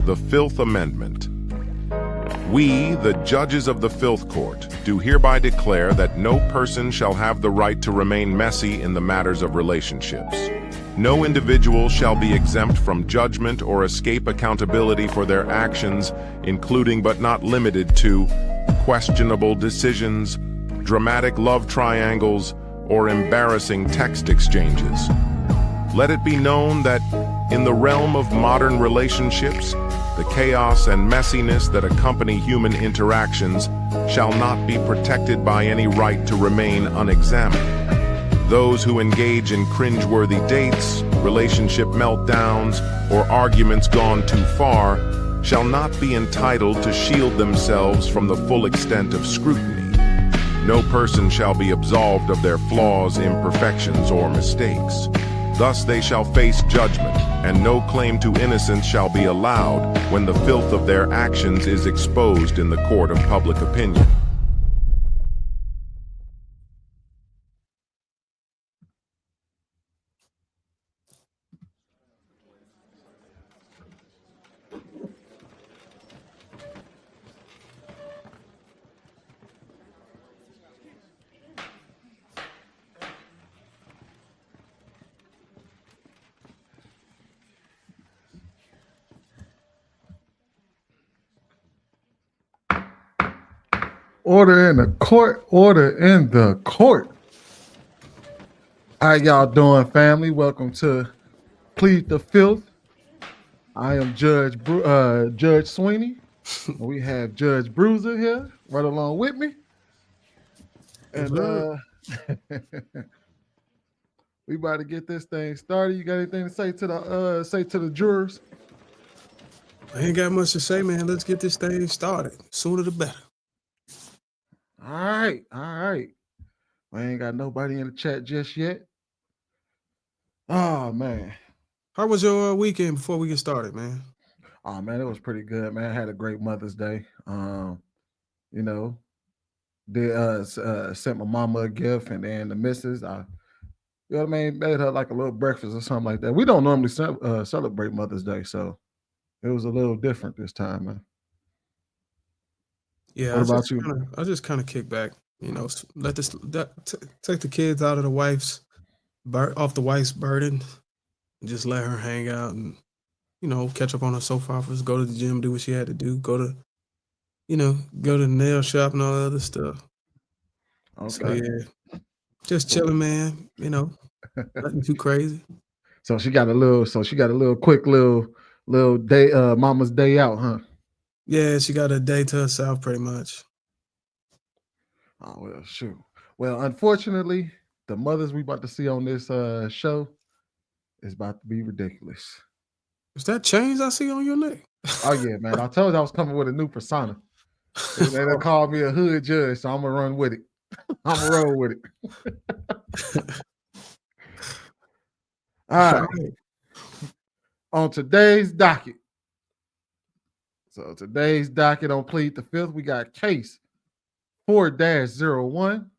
The Filth Amendment. We, the judges of the Filth Court, do hereby declare that no person shall have the right to remain messy in the matters of relationships. No individual shall be exempt from judgment or escape accountability for their actions, including but not limited to questionable decisions, dramatic love triangles, or embarrassing text exchanges. Let it be known that in the realm of modern relationships, the chaos and messiness that accompany human interactions shall not be protected by any right to remain unexamined. Those who engage in cringeworthy dates, relationship meltdowns, or arguments gone too far shall not be entitled to shield themselves from the full extent of scrutiny. No person shall be absolved of their flaws, imperfections, or mistakes. Thus they shall face judgment, and no claim to innocence shall be allowed when the filth of their actions is exposed in the court of public opinion. Order in the court. Order in the court. How y'all doing, family? Welcome to Plead the Filth. I am Judge Sweeney. We have Judge Bruiser here right along with me. And we about to get this thing started. You got anything to say to the jurors? I ain't got much to say, man. Let's get this thing started. Sooner the better. All right. We ain't got nobody in the chat just yet. Oh man. How was your weekend before we get started, man? Oh man, it was pretty good, man. I had a great Mother's Day. Sent my mama a gift, and then the missus, made her like a little breakfast or something like that. We don't normally celebrate Mother's Day, so it was a little different this time, man. Yeah, what about you? I just kind of kick back, take the kids out of off the wife's burden, and just let her hang out and catch up on her soap operas, go to the gym, do what she had to do, go to the nail shop and all that other stuff. Okay. So yeah, just chilling, man. Nothing too crazy. So she got a little quick little day, mama's day out, huh? Yeah, she got a day to herself pretty much. Oh, well, shoot. Well, unfortunately, the mothers we about to see on this show is about to be ridiculous. Is that chains I see on your neck? Oh, yeah, man. I told you I was coming with a new persona. They called me a hood judge, so I'm going to run with it. I'm going to roll with it. All right. On today's docket. So today's docket on Plead the Filth, we got case 4-01.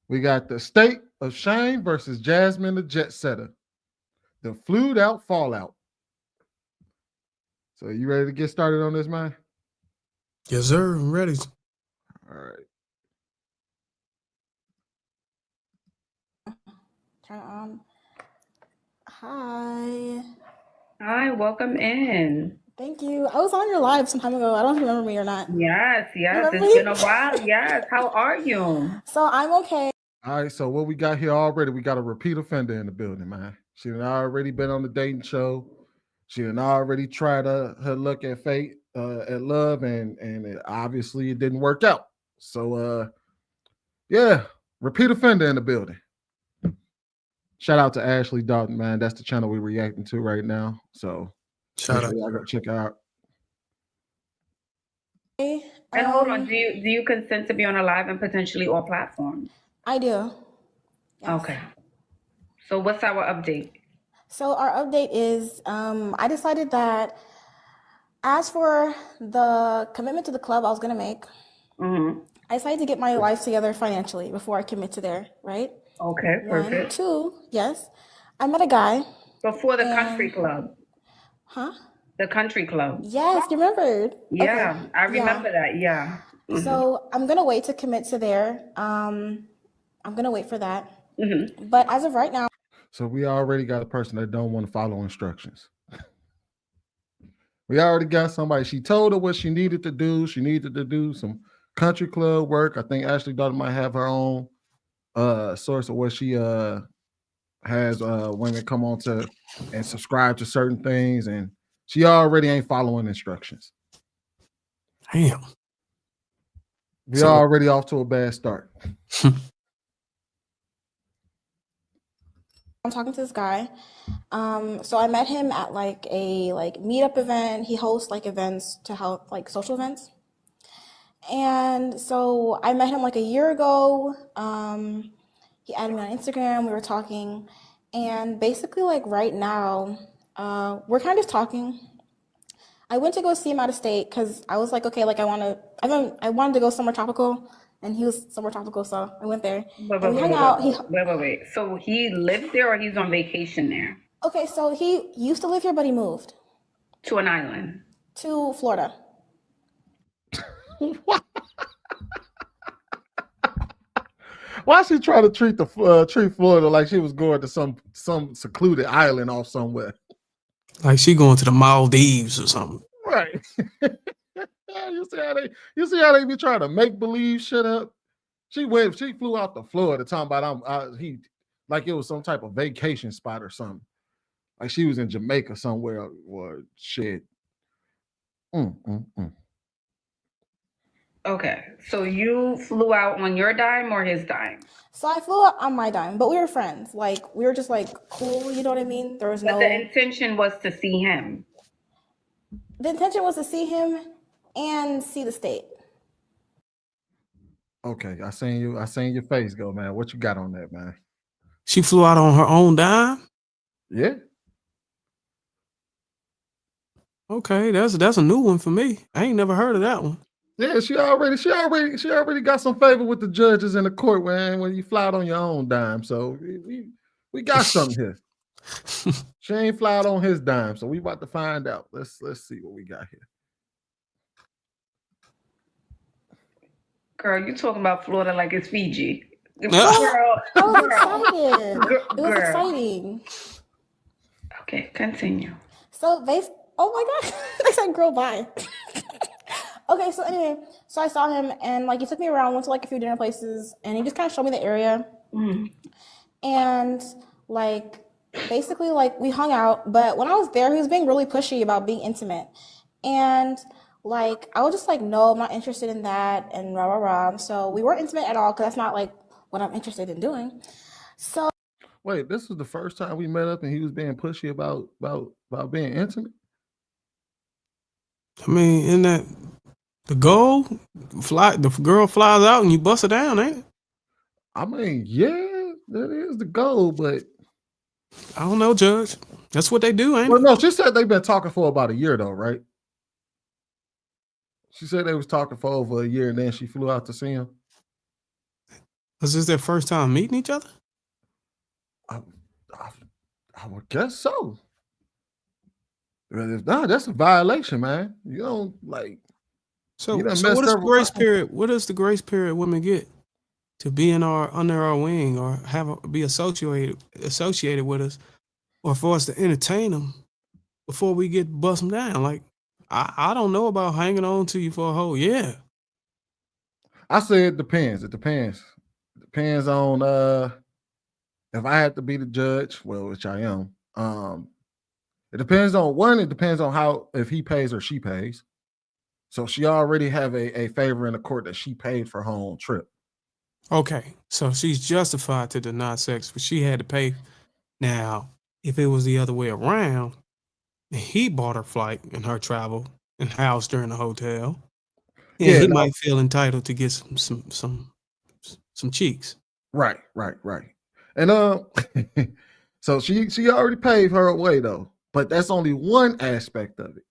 We got the State of Shame versus Jasmine the Jet Setter. The flued out fallout. So you ready to get started on this, man? Yes, sir. I'm ready. All right. Turn it on. Hi. Hi, welcome in. Thank you. I was on your live some time ago. I don't remember me or not. Yes. It's been a while. Yes. How are you? So I'm okay. All right. So what we got here already, we got a repeat offender in the building, man. She had already been on the dating show. She had already tried her luck at fate, at love, and obviously it didn't work out. So yeah, repeat offender in the building. Shout out to Ashley Dalton, man. That's the channel we're reacting to right now. So shout out. Y'all go check it out. And hold on, do you consent to be on a live and potentially all platforms? I do. Yes. Okay. So what's our update? So our update is I decided that as for the commitment to the club I was going to make, I decided to get my life together financially before I commit to there, right? Okay, perfect. 1, 2, yes. I met a guy. Before the country club. Huh? The country club. Yes, you remembered. Yeah, Okay. I remember that. Yeah. So I'm gonna wait to commit to there. I'm gonna wait for that. Mm-hmm. But as of right now, So we already got a person that don't want to follow instructions. We already got somebody. She told her what she needed to do. She needed to do some country club work. I think Ashley daughter might have her own source of where she has women come on to and subscribe to certain things, and she already ain't following instructions. Damn. We So- already off to a bad start. I'm talking to this guy. So I met him at like a meetup event. He hosts like events to help, like social events. And so I met him like a year ago. He added me on Instagram. We were talking, and basically like right now, we're kind of talking. I went to go see him out of state because I was like, okay, like I wanted to go somewhere tropical, and he was somewhere tropical, so I went there. And we hung out. Wait. So he lives there or he's on vacation there? Okay, so he used to live here, but he moved To an island. to Florida. Why she try to treat Florida like she was going to some secluded island off somewhere? Like she going to the Maldives or something. Right. You see how they be trying to make believe shit up. She flew out to Florida talking about he like it was some type of vacation spot or something. Like she was in Jamaica somewhere or shit. Okay, so you flew out on your dime or his dime? So I flew out on my dime, but we were friends. Like we were just like cool, you know what I mean? There was But the intention was to see him. The intention was to see him and see the state. Okay, I seen your face go, man. What you got on that, man? She flew out on her own dime? Yeah. Okay, that's a new one for me. I ain't never heard of that one. Yeah, she already got some favor with the judges in the court, man, when you fly out on your own dime. So we got something here. She ain't fly out on his dime, so we about to find out. Let's see what we got here. Girl, you talking about Florida like it's Fiji. Girl, I was excited. It was exciting. Okay, continue. So oh my God, they said girl bye. Okay, so anyway, so I saw him and like he took me around, went to like a few dinner places, and he just kind of showed me the area. And like basically like we hung out, but when I was there, he was being really pushy about being intimate. And like I was just like, no, I'm not interested in that, and rah rah rah. So we weren't intimate at all because that's not like what I'm interested in doing. So wait, this was the first time we met up and he was being pushy about being intimate? I mean, in that the girl flies out and you bust her down, ain't it? I mean, yeah, that is the goal, but I don't know, Judge. That's what they do, ain't well, it? no, she said they've been talking for about a year though, right? She said they was talking for over a year and then she flew out to see him. Was this their first time meeting each other? I would guess so. If not, that's a violation, man. You don't like. So you done what messed is up the grace period? What is the grace period women get to be under our wing or be associated with us, or for us to entertain them before we get bust them down? Like I don't know about hanging on to you for a whole year. I say it depends. It depends. It depends on if I had to be the judge, well, which I am. It depends on how, if he pays or she pays. So she already have a favor in the court that she paid for her own trip. Okay, so she's justified to deny sex, but she had to pay. Now, if it was the other way around, and he bought her flight and her travel and housed her in a hotel, he might feel entitled to get some cheeks. Right. And so she already paid her way though, but that's only one aspect of it.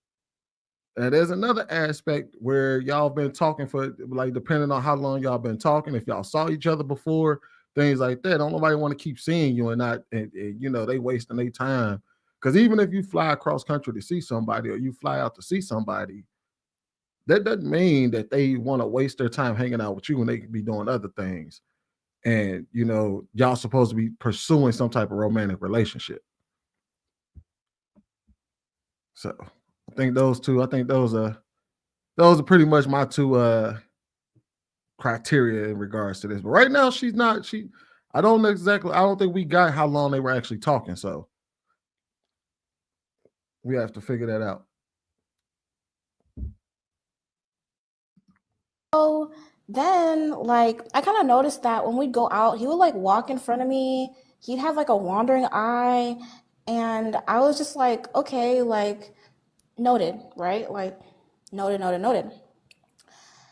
And there's another aspect where y'all been talking for, like, depending on how long y'all been talking, if y'all saw each other before, things like that. Don't nobody want to keep seeing you and not, and you know, they wasting their time Because even if you fly across country to see somebody or you fly out to see somebody, that doesn't mean that they want to waste their time hanging out with you when they could be doing other things. And, you know, y'all supposed to be pursuing some type of romantic relationship. So I think those are pretty much my two criteria in regards to this. But right now I don't think we got how long they were actually talking. So we have to figure that out. So then, like, I kind of noticed that when we'd go out, he would like walk in front of me. He'd have like a wandering eye. And I was just like, okay, like, noted, right? Like, noted.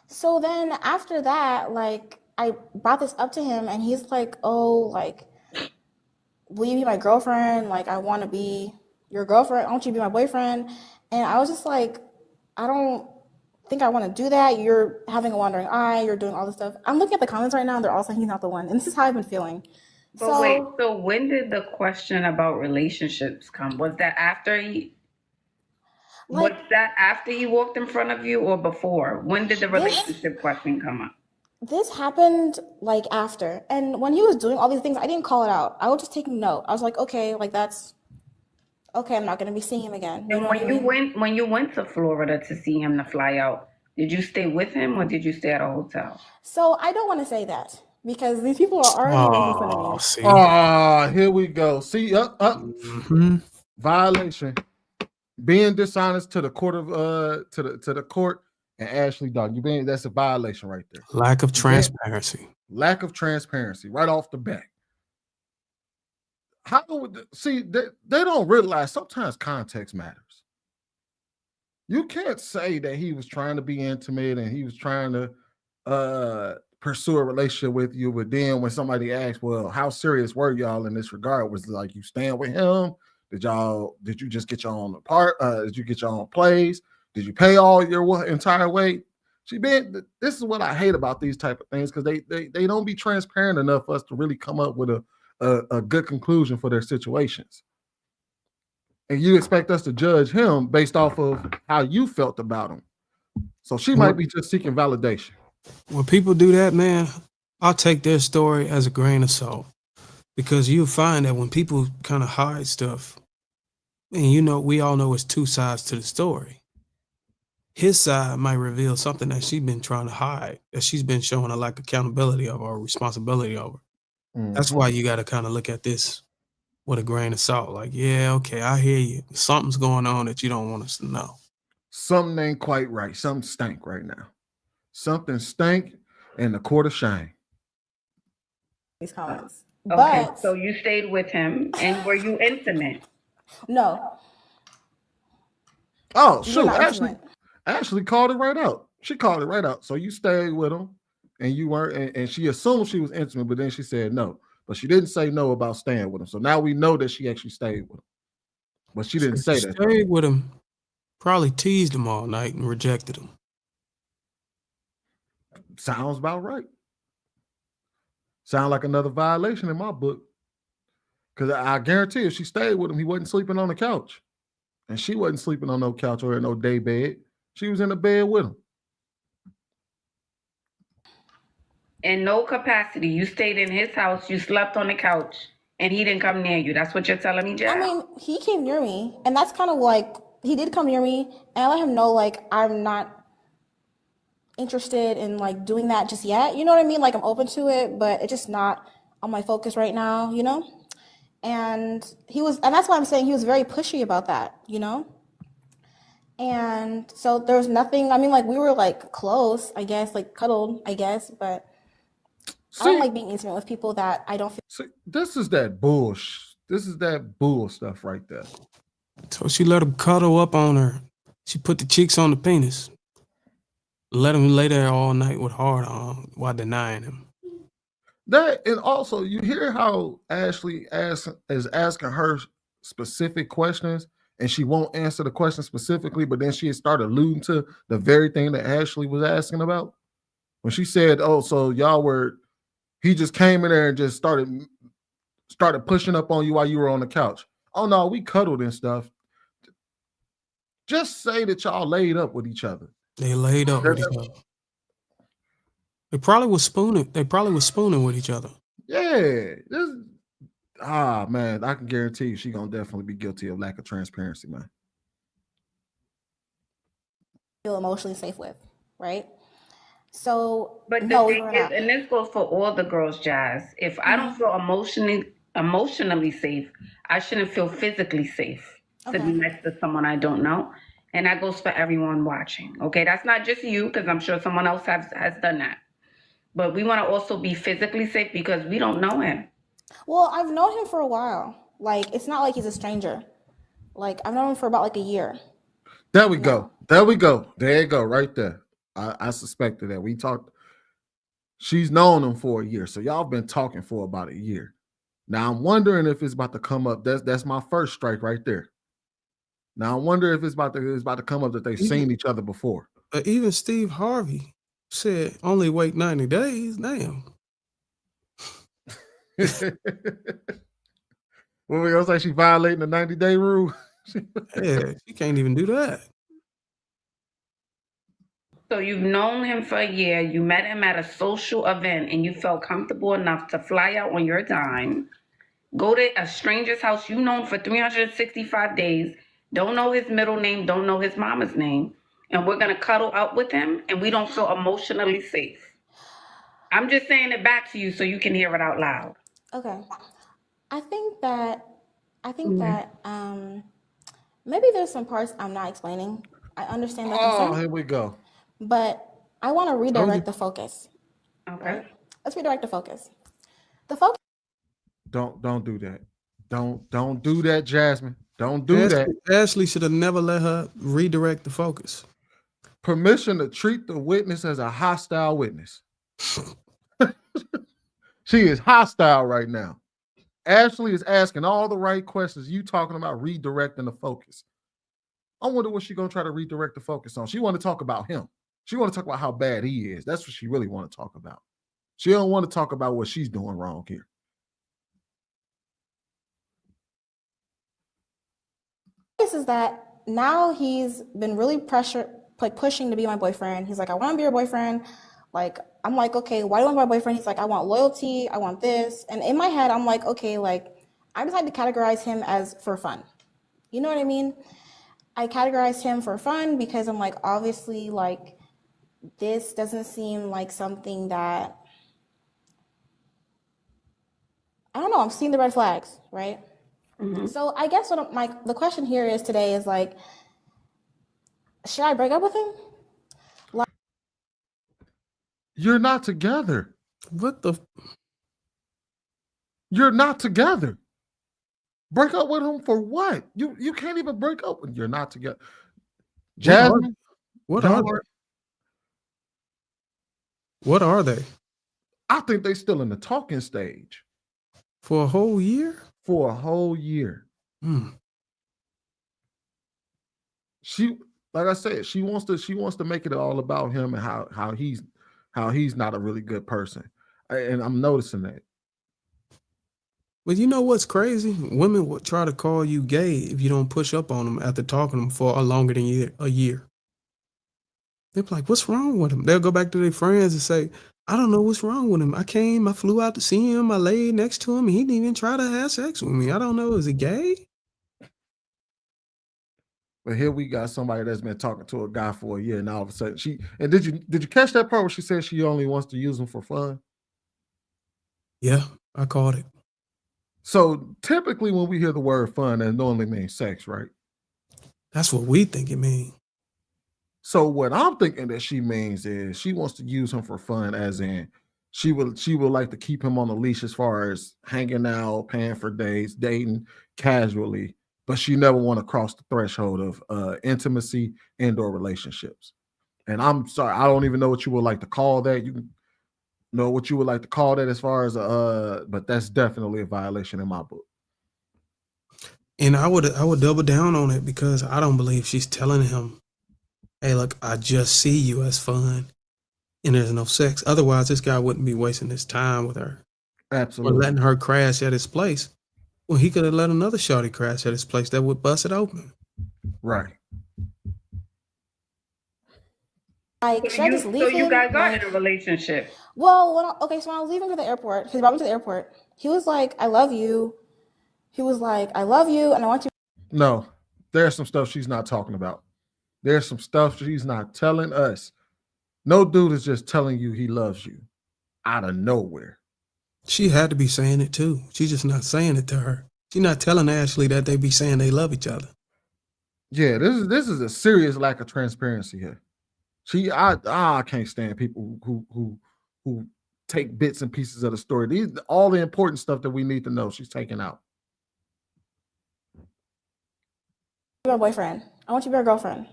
So then after that, like, I brought this up to him and he's like, oh, like, will you be my girlfriend? Like, I want to be your girlfriend. I want you to be my boyfriend. And I was just like, I don't think I want to do that. You're having a wandering eye. You're doing all this stuff. I'm looking at the comments right now and they're all saying he's not the one. And this is how I've been feeling. But wait, so when did the question about relationships come? Was that after he walked in front of you or before? When did the relationship question come up? This happened like after. And when he was doing all these things, I didn't call it out. I was just taking note. I was like, okay, like that's okay, I'm not gonna be seeing him again. And when you went to Florida to see him to fly out, did you stay with him or did you stay at a hotel? So I don't want to say that because these people are already making fun of me. See. Here we go. See, violation. Being dishonest to the court of to the court and Ashley, dog. That's a violation right there. Lack of transparency. Lack of transparency right off the bat. They don't realize sometimes context matters. You can't say that he was trying to be intimate and he was trying to pursue a relationship with you, but then when somebody asks, well, how serious were y'all in this regard? Was it like you stand with him? Did you just get your own did you get your own place? Did you pay all your entire way? This is what I hate about these type of things, because they don't be transparent enough for us to really come up with a good conclusion for their situations. And you expect us to judge him based off of how you felt about him. So she might be just seeking validation. When people do that, man, I'll take their story as a grain of salt, because you'll find that when people kind of hide stuff, and we all know it's two sides to the story. His side might reveal something that she's been trying to hide, that she's been showing a lack of accountability of or responsibility over. That's why you got to kind of look at this with a grain of salt. Like, yeah, okay, I hear you. Something's going on that you don't want us to know. Something ain't quite right. Something stank right now. Something stank in the court of shame. These comments. Okay, so you stayed with him, and were you intimate? No. Oh, shoot. Ashley called it right out. She called it right out. So you stayed with him, and you weren't, and she assumed she was intimate, but then she said no. But she didn't say no about staying with him. So now we know that she actually stayed with him. But she didn't say that. Stayed with him, probably teased him all night and rejected him. Sounds about right. Sound like another violation in my book. Because I guarantee if she stayed with him, he wasn't sleeping on the couch. And she wasn't sleeping on no couch or in no day bed. She was in the bed with him. In no capacity. You stayed in his house, you slept on the couch, and he didn't come near you. That's what you're telling me, Jack? I mean, he came near me, and that's kind of like, he did come near me, and I let him know, like, I'm not interested in, like, doing that just yet. You know what I mean? Like, I'm open to it, but it's just not on my focus right now, you know? And that's why I'm saying he was very pushy about that, you know? And so there was nothing, I mean, like, we were, like, close, I guess, like, cuddled, I guess, but I don't like being intimate with people that I don't feel. See, this is that bullshit. This is that bull stuff right there. So she let him cuddle up on her. She put the cheeks on the penis. Let him lay there all night with hard on while denying him. That, and also you hear how Ashley is asking her specific questions, and she won't answer the question specifically, but then she started alluding to the very thing that Ashley was asking about. When she said, "Oh, so he just came in there and just started pushing up on you while you were on the couch." oh no, we cuddled and stuff. Just say that y'all laid up with each other. They laid up with each other. They probably was spooning. They probably was spooning with each other. Yeah. Man, I can guarantee you she gonna definitely be guilty of lack of transparency, man. Feel emotionally safe with, right? So, But the no, thing is, and this goes for all the girls, Jazz. If I don't feel emotionally safe, I shouldn't feel physically safe to be next to someone I don't know. And that goes for everyone watching. Okay, that's not just you, because I'm sure someone else has done that. But we want to also be physically safe because we don't know him. Well, I've known him for a while. Like, it's not like he's a stranger. Like, I've known him for about like a year. There we go. There we go. There you go, right there. I suspected that. We talked. She's known him for a year, so y'all been talking for about a year. Now I'm wondering if it's about to come up. That's my first strike right there. Now I wonder if it's about to come up that they've seen each other before. Even Steve Harvey said only wait 90 days. Damn. Well, we gonna say she violating the 90-day rule. Yeah, she can't even do that. So you've known him for a year. You met him at a social event, and you felt comfortable enough to fly out on your dime, go to a stranger's house you've known for 365 days, don't know his middle name, don't know his mama's name, and we're gonna cuddle up with him, and we don't feel emotionally safe. I'm just saying it back to you so you can hear it out loud. Okay. I think that maybe there's some parts I'm not explaining. I understand that concern. Oh, here we go. But I want to redirect the focus. Okay. Right? Let's redirect the focus. The focus. Don't do that. Don't do that, Jasmine. Don't do that. Ashley should have never let her redirect the focus. Permission to treat the witness as a hostile witness. She is hostile right now. Ashley is asking all the right questions. You talking about redirecting the focus. I wonder what she's gonna try to redirect the focus on. She want to talk about him. She want to talk about how bad he is. That's what she really want to talk about. She don't want to talk about what she's doing wrong here. This is that now he's been really pushing to be my boyfriend. He's like, I want to be your boyfriend. Like, I'm like, okay, why do you want my boyfriend? He's like, I want loyalty. I want this. And in my head, I'm like, okay, like, I decided to categorize him as for fun. You know what I mean? I categorized him for fun because I'm like, obviously, like, this doesn't seem like something that, I don't know, I'm seeing the red flags, right? Mm-hmm. So I guess the question here is today is like, should I break up with him? Like, you're not together. What the? You're not together. Break up with him for what? You can't even break up when you're not together. Jasmine, what are they? What are they? I think they're still in the talking stage. For a whole year? For a whole year. She, like I said, she wants to make it all about him and how he's not a really good person. And I'm noticing that. But you know what's crazy? Women will try to call you gay if you don't push up on them after talking to them for longer than a year. They're like, what's wrong with him? They'll go back to their friends and say, I don't know what's wrong with him. I flew out to see him. I laid next to him. And he didn't even try to have sex with me. I don't know. Is he gay? But here we got somebody that's been talking to a guy for a year, and all of a sudden did you catch that part where she said she only wants to use him for fun? Yeah, I caught it. So typically when we hear the word fun, that normally means sex, right? That's what we think it means. So what I'm thinking that she means is she wants to use him for fun, as in she would like to keep him on the leash as far as hanging out, paying for dates, dating casually, but she never want to cross the threshold of intimacy, indoor relationships. And I'm sorry, I don't even know what you would like to call that. You know what you would like to call that as far as but that's definitely a violation in my book. And I would double down on it because I don't believe she's telling him, hey, look, I just see you as fun and there's no sex. Otherwise, this guy wouldn't be wasting his time with her. Absolutely. Or letting her crash at his place Well, he could have let another shorty crash at his place that would bust it open. Right. Like, should I just So leave you him? guys are Like, in a relationship. well, so when I was leaving to the airport, he brought me to the airport. He was like, "I love you." He was like, "I love you, and I want you." No, there's some stuff she's not talking about. There's some stuff she's not telling us. No dude is just telling you he loves you out of nowhere. She had to be saying it too. She's just not saying it to her. She's not telling Ashley that they be saying they love each other. Yeah, this is a serious lack of transparency here. I can't stand people who take bits and pieces of the story. These all the important stuff that we need to know. She's taking out. My boyfriend. I want you to be our girlfriend.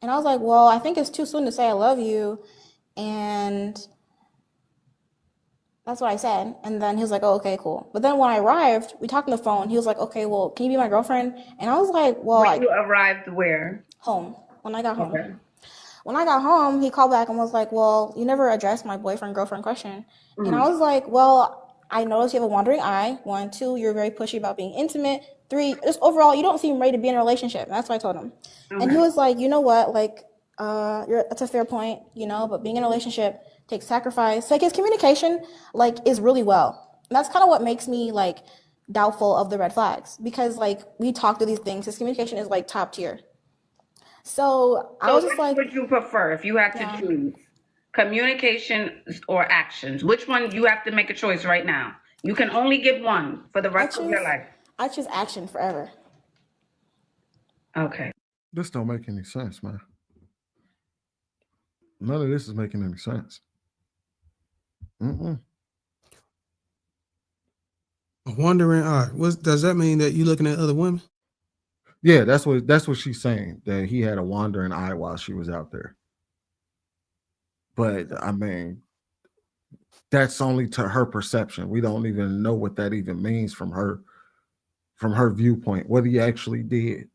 And I was like, well, I think it's too soon to say I love you. And that's what I said. And then he was like, oh, okay, cool. But then when I arrived, we talked on the phone. He was like, okay, well, can you be my girlfriend? And I was like, well, When you arrived where? Home. When I got home. Okay. When I got home, he called back and was like, well, you never addressed my boyfriend-girlfriend question. Mm-hmm. And I was like, well, I noticed you have a wandering eye. 1, 2, you're very pushy about being intimate. 3, just overall, you don't seem ready to be in a relationship. And that's what I told him. Okay. And he was like, you know what? Like, that's a fair point, you know, but being in a relationship takes sacrifice. Like, his communication, like, is really well. And that's kind of what makes me, like, doubtful of the red flags. Because, like, we talk through these things. His communication is, like, top tier. So I was just like, which would you prefer if you had to choose communication or actions? Which one? You have to make a choice right now. You can only give one for the rest of your life. I choose action forever. Okay. This don't make any sense, man. None of this is making any sense. I'm wondering, all right, does that mean that you looking at other women? Yeah, that's what she's saying, that he had a wandering eye while she was out there. But I mean, that's only to her perception. We don't even know what that even means from her viewpoint, whether he actually did.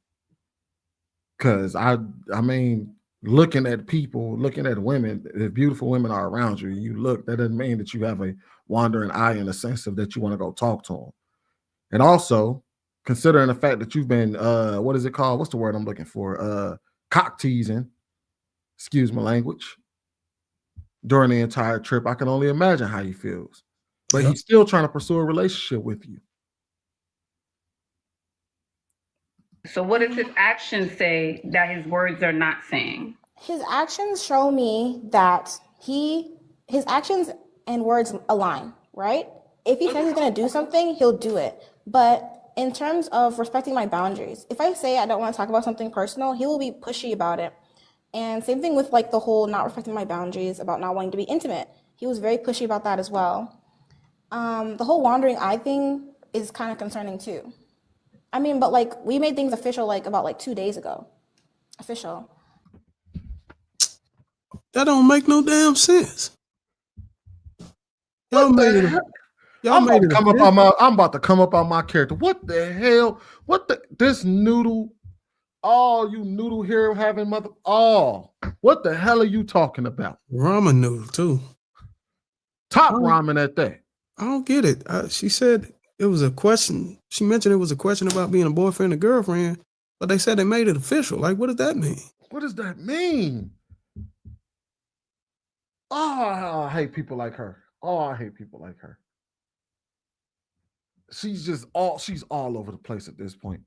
Because I mean, looking at people, looking at women, if beautiful women are around you, you look, that doesn't mean that you have a wandering eye in the sense of that you want to go talk to them. And also, considering the fact that you've been, what is it called? What's the word I'm looking for? Cock teasing, excuse my language, during the entire trip, I can only imagine how he feels. But he's still trying to pursue a relationship with you. So what does his actions say that his words are not saying? His actions show me that his actions and words align, right? If he says he's going to do something, he'll do it. But in terms of respecting my boundaries, if I say I don't want to talk about something personal, he will be pushy about it. And same thing with like the whole not respecting my boundaries about not wanting to be intimate. He was very pushy about that as well. The whole wandering eye thing is kind of concerning too. I mean, but like we made things official like about like 2 days ago. Official. That don't make no damn sense. Y'all made it. I'm about to come up on my character. What the hell? This noodle? Oh, you noodle here having mother. Oh, what the hell are you talking about? Ramen noodle too. Top ramen at that. I don't get it. She said it was a question. She mentioned it was a question about being a boyfriend and girlfriend, but they said they made it official. Like, what does that mean? What does that mean? Oh, I hate people like her. Oh, I hate people like her. She's all over the place at this point.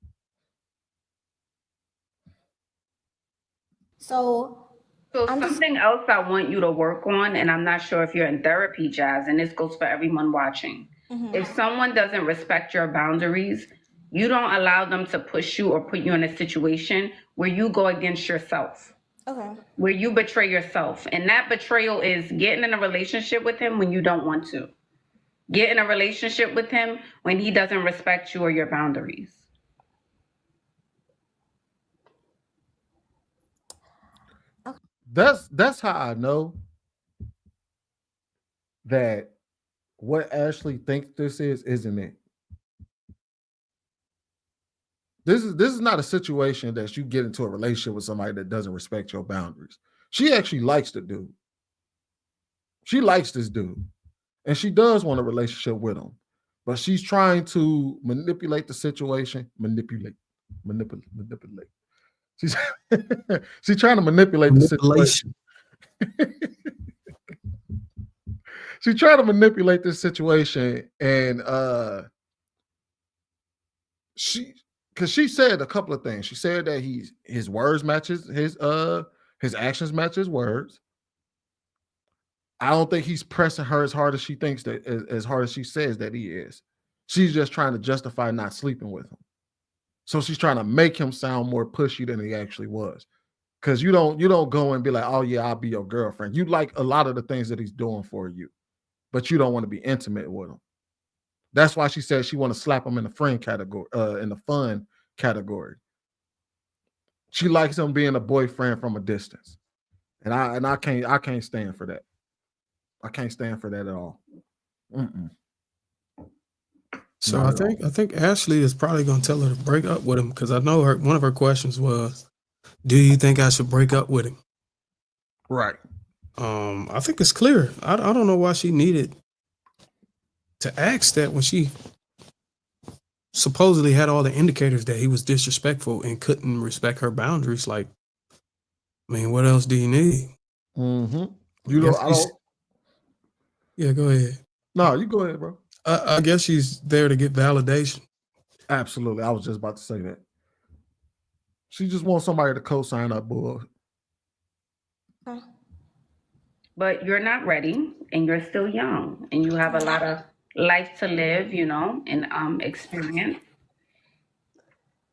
So something else I want you to work on, and I'm not sure if you're in therapy, Jazz, and this goes for everyone watching. Mm-hmm. If someone doesn't respect your boundaries, you don't allow them to push you or put you in a situation where you go against yourself. Okay. Where you betray yourself. And that betrayal is getting in a relationship with him when you don't want to. Get in a relationship with him when he doesn't respect you or your boundaries. That's how I know that what Ashley thinks this isn't it. This is not a situation that you get into a relationship with somebody that doesn't respect your boundaries. She actually likes the dude. She likes this dude. And she does want a relationship with him. but she's trying to manipulate the situation. Manipulate. She's she's trying to manipulate the situation. She's trying to manipulate this situation, and because she said a couple of things. She said that his words matches his actions match his words. I don't think he's pressing her as hard as she thinks that as hard as she says that he is. She's just trying to justify not sleeping with him. So she's trying to make him sound more pushy than he actually was. Because you don't go and be like, oh yeah, I'll be your girlfriend. You like a lot of the things that he's doing for you, but you don't want to be intimate with him. That's why she said she want to slap him in the friend category, in the fun category. She likes him being a boyfriend from a distance. And I can't stand for that. I can't stand for that at all. Mm-mm. So I think Ashley is probably going to tell her to break up with him, because I know one of her questions was, do you think I should break up with him? Right. I think it's clear. I don't know why she needed to ask that when she supposedly had all the indicators that he was disrespectful and couldn't respect her boundaries. Like, I mean, what else do you need? Mm-hmm. Yeah, go ahead. No, you go ahead, bro. I guess she's there to get validation. Absolutely. I was just about to say that. She just wants somebody to co-sign up, boy. But you're not ready, and you're still young, and you have a lot of life to live, and experience.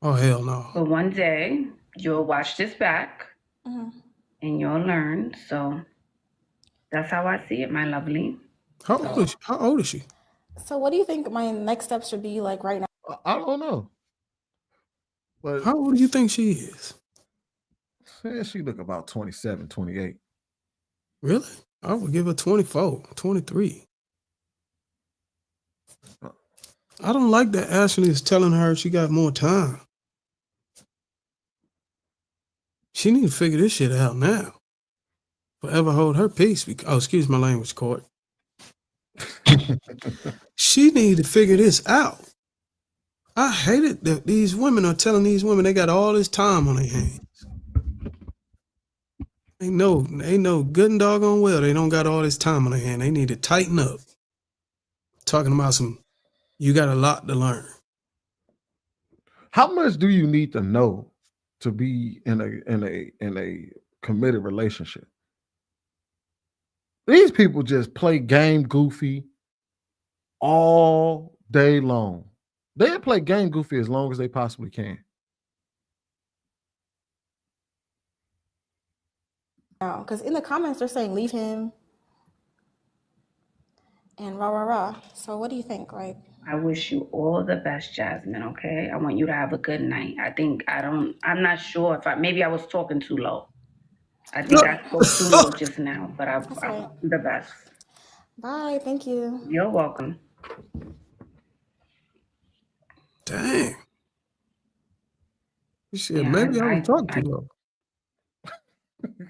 Oh, hell no. But one day you'll watch this back and you'll learn. So that's how I see it, my lovely. How old is she? So what do you think my next step should be like right now? I don't know. But how old do you think she is? She look about 27, 28. Really? I would give her 24, 23. I don't like that Ashley is telling her she got more time. She need to figure this shit out now. Forever hold her peace. Excuse my language, court. She need to figure this out. I hate it that these women are telling these women they got all this time on their hands. They know good and doggone well they don't got all this time on their hand. They need to tighten up. Talking about you got a lot to learn. How much do you need to know to be in a committed relationship? These people just play game goofy all day long. They play game goofy as long as they possibly can. Because in the comments they're saying leave him and rah rah rah. So what do you think? Like, I wish you all the best, Jasmine. Okay, I want you to have a good night. I'm not sure if maybe I was talking too low. I think I spoke too low just now, but I want you the best. Bye. Thank you. You're welcome. Dang. Shit, maybe I was talking too low.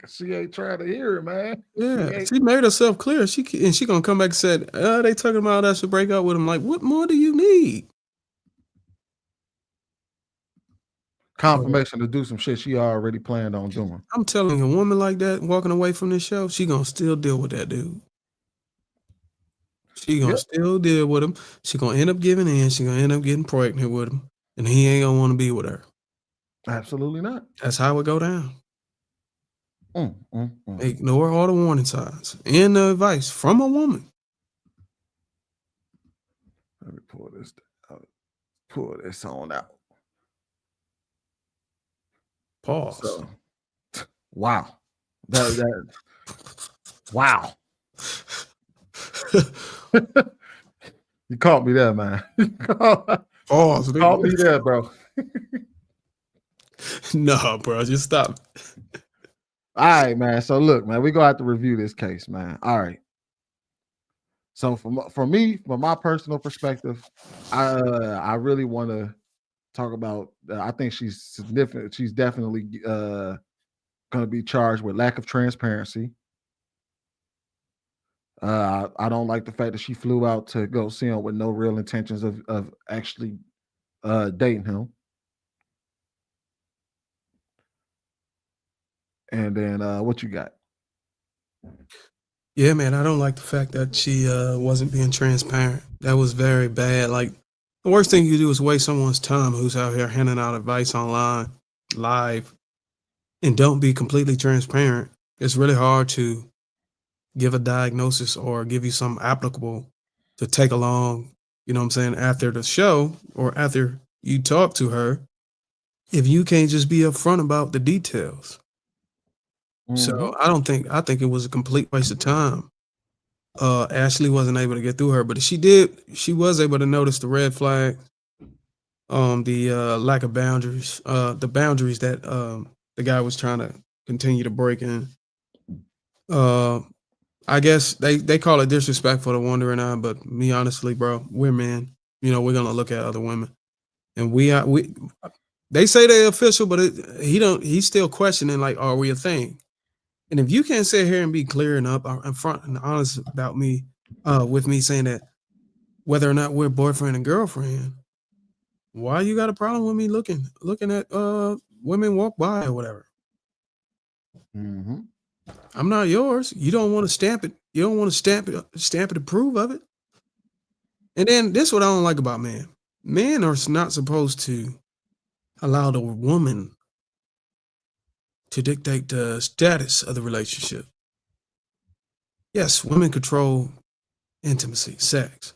She ain't trying to hear it, man. Yeah, she made herself clear. She gonna come back and said, they talking about I should break up with him. Like, what more do you need? Confirmation to do some shit she already planned on doing. I'm telling you, a woman like that walking away from this show, she gonna still deal with that dude. She gonna still deal with him. She gonna end up giving in. She gonna end up getting pregnant with him, and he ain't gonna want to be with her. Absolutely not. That's how it go down. Ignore all the warning signs and the advice from a woman. Let me pull this on out. Pause. So, wow. Wow. You caught me there, man. Pause. You caught me there, bro. No, bro, just stop. All right, man. So look, man, we're gonna have to review this case, man. All right. So from my personal perspective, I really want to talk about. I think she's significant. She's definitely going to be charged with lack of transparency, I don't like the fact that she flew out to go see him with no real intentions of actually dating him. And then what you got? Yeah, man, I don't like the fact that she wasn't being transparent. That was very bad. Like, the worst thing you do is waste someone's time who's out here handing out advice online, live, and don't be completely transparent. It's really hard to give a diagnosis or give you something applicable to take along, you know what I'm saying, after the show or after you talk to her, if you can't just be upfront about the details. So I think it was a complete waste of time. Ashley wasn't able to get through her, but she was able to notice the red flag, the lack of boundaries, the boundaries that the guy was trying to continue to break in. I guess they call it disrespectful to wandering on, but me honestly, bro, we're men. You know, we're gonna look at other women, and we they say they're official, but he's still questioning, like, are we a thing? And if you can't sit here and be clear and upfront and honest about me, with me saying that whether or not we're boyfriend and girlfriend, why you got a problem with me looking at women walk by or whatever? Mm-hmm. I'm not yours. You don't want to stamp it. You don't want to stamp it to prove of it. And then this is what I don't like about men. Men are not supposed to allow the woman to dictate the status of the relationship. Yes, women control intimacy, sex,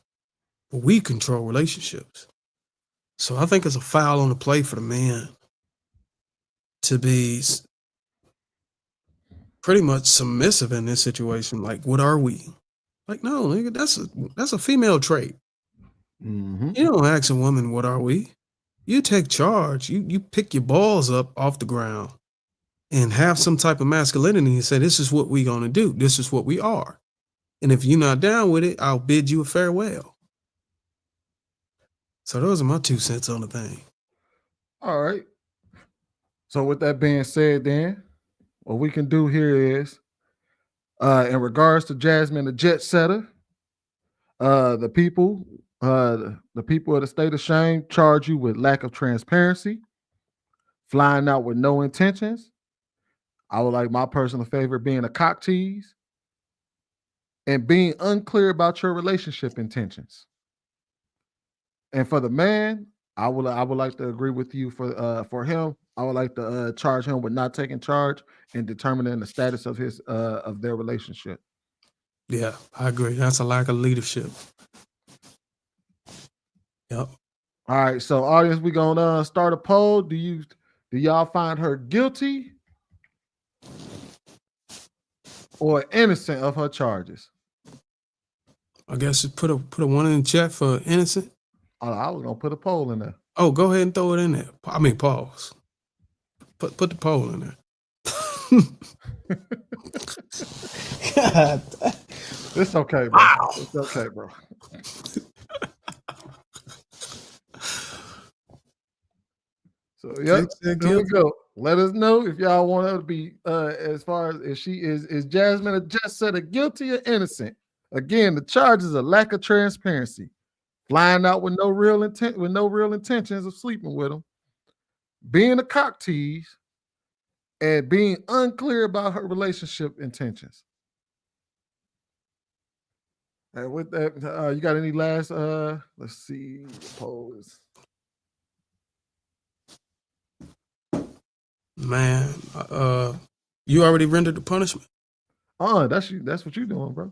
but we control relationships. So I think it's a foul on the play for the man to be pretty much submissive in this situation. Like, what are we? Like, no, nigga, that's a female trait. Mm-hmm. You don't ask a woman, what are we? You take charge. You pick your balls up off the ground and have some type of masculinity and say, this is what we're going to do. This is what we are. And if you're not down with it, I'll bid you a farewell. So those are my 2 cents on the thing. All right. So with that being said, then what we can do here is, in regards to Jasmine, the jet setter, the people of the state of shame charge you with lack of transparency, flying out with no intentions. I would like my personal favorite being a cock tease, and being unclear about your relationship intentions. And for the man, I would like to agree with you for him. I would like to charge him with not taking charge and determining the status of his of their relationship. Yeah, I agree. That's a lack of leadership. Yep. All right, so audience, we're gonna start a poll. Do y'all find her guilty or innocent of her charges? I guess put a 1 in the chat for innocent. I was gonna put a poll in there. Oh, go ahead and throw it in there. I mean, pause. Put the poll in there. God. It's okay, bro. Wow. It's okay, bro. So yeah, there we go. Let us know if y'all want her to be as far as if she is Jasmine a jet setter guilty or innocent. Again, the charges are lack of transparency, flying out with no real intentions of sleeping with him, being a cock tease, and being unclear about her relationship intentions. And with that, you got any last? Let's see the polls. Man, you already rendered the punishment. That's what you're doing, bro.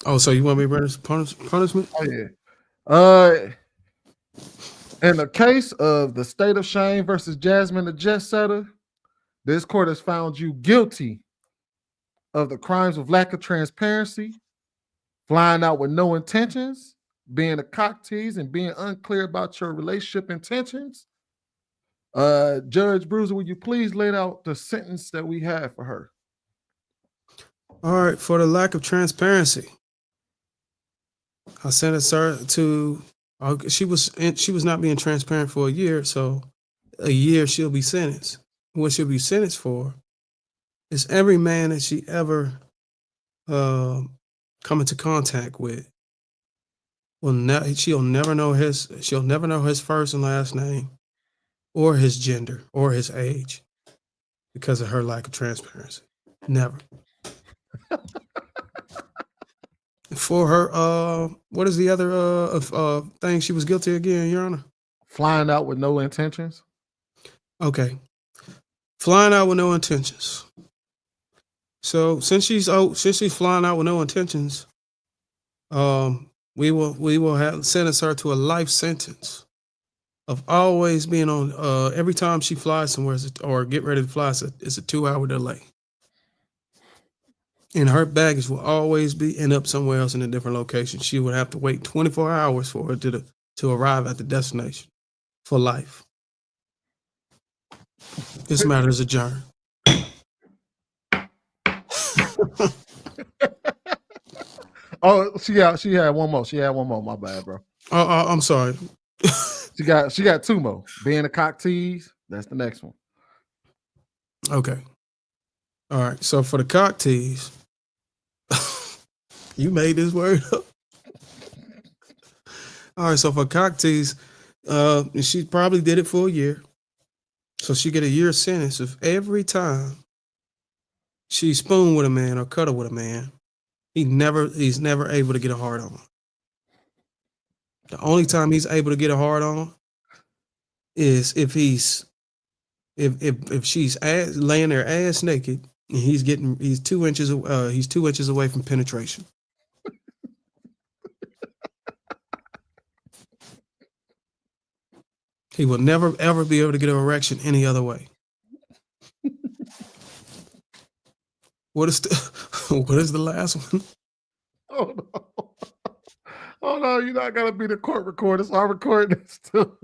Oh, so you want me to render punishment? Oh yeah. In the case of the State of Shame versus Jasmine the jet setter, this court has found you guilty of the crimes of lack of transparency, flying out with no intentions, being a cock tease, and being unclear about your relationship intentions. Judge Bruiser, would you please lay out the sentence that we have for her? All right, for the lack of transparency, I sentenced her to. She was not being transparent for a year, so a year she'll be sentenced. What she'll be sentenced for is every man that she ever come into contact with she'll never know his first and last name or his gender or his age because of her lack of transparency. Never. For her, what is the other thing she was guilty again, Your Honor? Flying out with no intentions. Okay. Flying out with no intentions. So since she's flying out with no intentions, we will have sentence her to a life sentence of always being on every time she flies somewhere or get ready to fly, it's a 2-hour delay. And her baggage will always end up somewhere else in a different location. She would have to wait 24 hours for her to arrive at the destination for life. This matter is adjourned. Oh, she had one more. She had one more. My bad, bro. I'm sorry. She got two more. Being a cock tease. That's the next one. Okay. All right. So for the cock tease, you made this word up. All right. So for cock tease, she probably did it for a year. So she get a year sentence of every time she spoon with a man or cuddle with a man, he's never able to get a hard on. The only time he's able to get a hard on is if she's laying there ass naked and he's 2 inches away from penetration. He will never ever be able to get an erection any other way. What is the last one? Oh no. Oh no, you're not gonna be the court recorder, so I'm recording this too.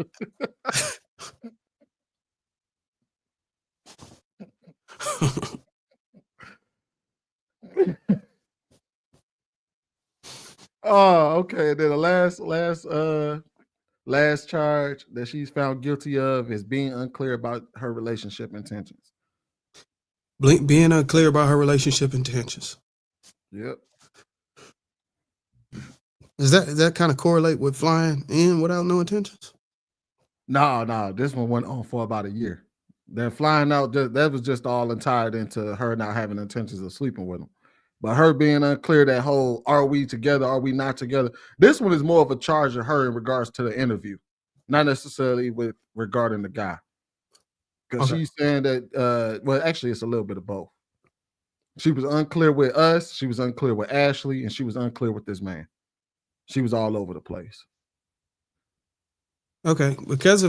Oh, okay. And then the last charge that she's found guilty of is being unclear about her relationship intentions. Being unclear about her relationship intentions. Yep. Does that kind of correlate with flying in without no intentions? No. This one went on for about a year. Then flying out, that was just all tied into her not having intentions of sleeping with him. But her being unclear, that whole, are we together, are we not together? This one is more of a charge of her in regards to the interview, not necessarily regarding the guy. Because she's saying that, well, actually, it's a little bit of both. She was unclear with us, she was unclear with Ashley, and she was unclear with this man. She was all over the place. Okay, because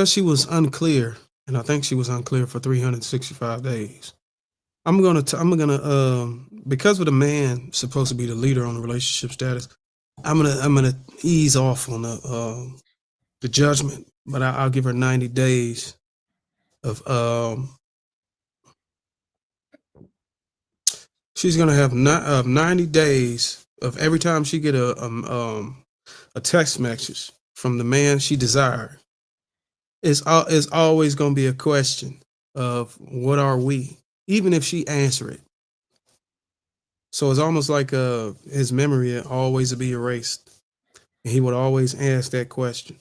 she was unclear, and I think she was unclear for 365 days. I'm gonna because of the man supposed to be the leader on the relationship status, I'm gonna ease off on the judgment, but I'll give her 90 days of she's gonna have 90 days of every time she get a text message from the man she desired. It's always gonna be a question of what are we, even if she answer it. So it's almost like his memory will always be erased. And he would always ask that question.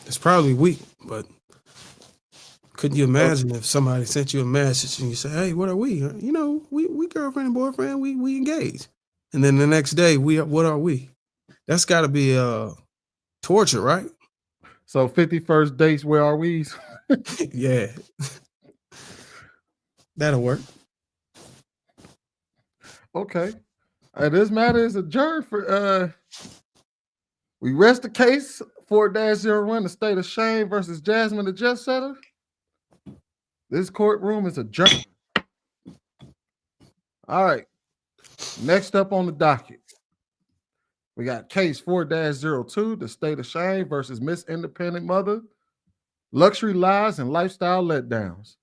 It's probably weak, but couldn't you imagine if somebody sent you a message and you say, hey, what are we? You know, we girlfriend and boyfriend, we engaged. And then the next day, what are we? That's gotta be torture, right? So 51st dates, where are we? Yeah. That'll work. Okay. This matter is adjourned for we rest the case 4-01, the State of Shane versus Jasmine the Jet Setter. This courtroom is adjourned. All right. Next up on the docket, we got case 4-02, the State of Shane versus Miss Independent Mother, luxury lies and lifestyle letdowns.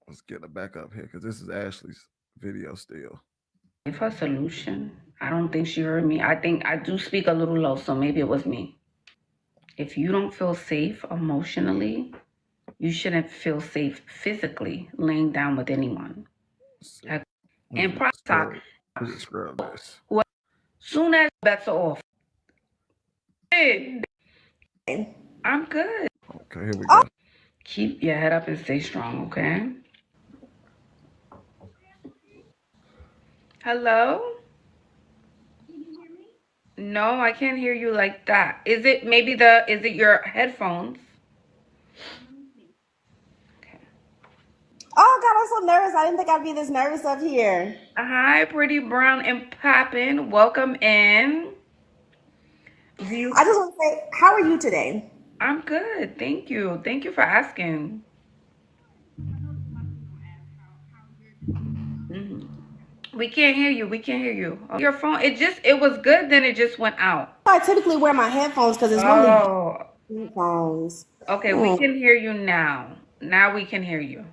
Let's get it back up here because this is Ashley's video still. If her solution, I don't think she heard me. I think I do speak a little low, so maybe it was me. If you don't feel safe emotionally You shouldn't feel safe physically laying down with anyone. And process this. soon as better off. I'm good. Okay, here we go. Keep your head up and stay strong, okay? Hello? No, I can't hear you like that. Is it your headphones? Okay. Oh God, I'm so nervous. I didn't think I'd be this nervous up here. Hi, pretty brown and poppin'. Welcome in. I just want to say, how are you today? I'm good. Thank you. Thank you for asking. We can't hear you. We can't hear you. Your phone, it was good, then it just went out. I typically wear my headphones because it's normally headphones. Okay, we can hear you now. Now we can hear you.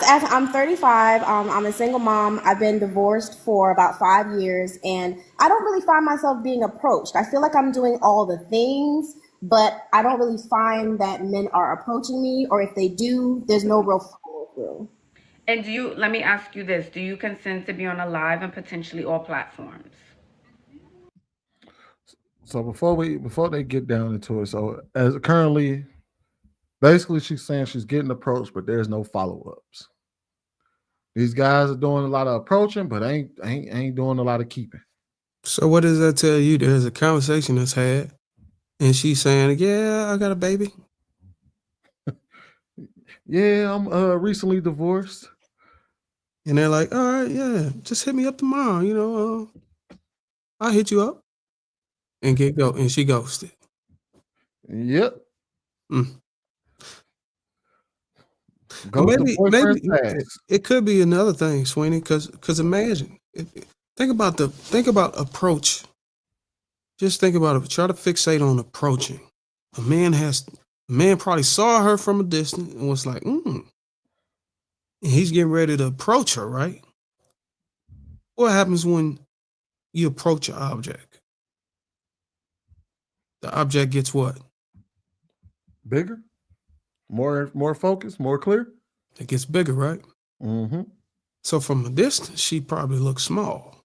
I'm 35. I'm a single mom. I've been divorced for about 5 years, and I don't really find myself being approached. I feel like I'm doing all the things, but I don't really find that men are approaching me, or if they do, there's no real follow through. And let me ask you this, do you consent to be on a live and potentially all platforms? So before they get down into it, so as currently, basically she's saying she's getting approached, but there's no follow-ups. These guys are doing a lot of approaching, but ain't doing a lot of keeping. So what does that tell you? There's a conversation that's had, and she's saying, "Yeah, I got a baby." Yeah, I'm recently divorced. And they're like, "All right, yeah, just hit me up tomorrow. You know, I'll hit you up." And and she ghosted. Yep. Maybe it could be another thing, Sweeney, because imagine, think about approach. Just think about it. Try to fixate on approaching. A man probably saw her from a distance and was like, And he's getting ready to approach her, right? What happens when you approach an object? The object gets what? Bigger, more focused, more clear. It gets bigger, right? Mm-hmm. So from a distance, she probably looks small.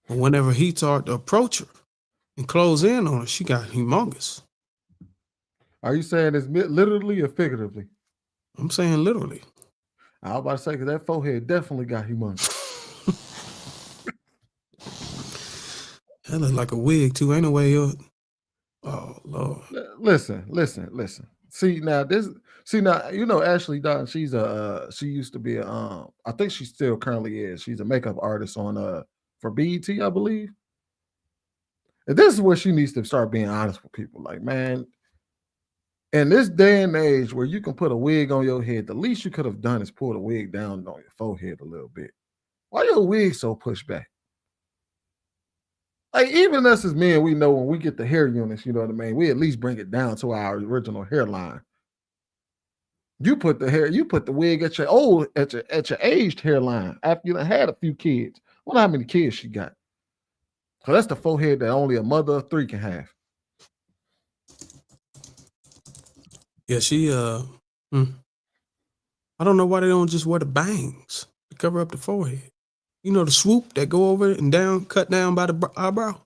But whenever he started to approach her and close in on her, she got humongous. Are you saying it's literally or figuratively? I'm saying literally. I was about to say, because that forehead definitely got humongous. That look like a wig too. Ain't no way you're. Oh Lord. Listen. See now, you know Ashley Dotton. She used to be I think she still currently is. She's a makeup artist on for BET, I believe. And this is where she needs to start being honest with people. Like, man, in this day and age where you can put a wig on your head, the least you could have done is pull the wig down on your forehead a little bit. Why your wig so pushed back? Like, even us as men, we know when we get the hair units, you know what I mean? We at least bring it down to our original hairline. You put the wig at your aged hairline after you done had a few kids. I wonder how many kids she got. So that's the forehead that only a mother of 3 can have. Yeah, she I don't know why they don't just wear the bangs to cover up the forehead. You know, the swoop that go over and down, cut down by the eyebrow.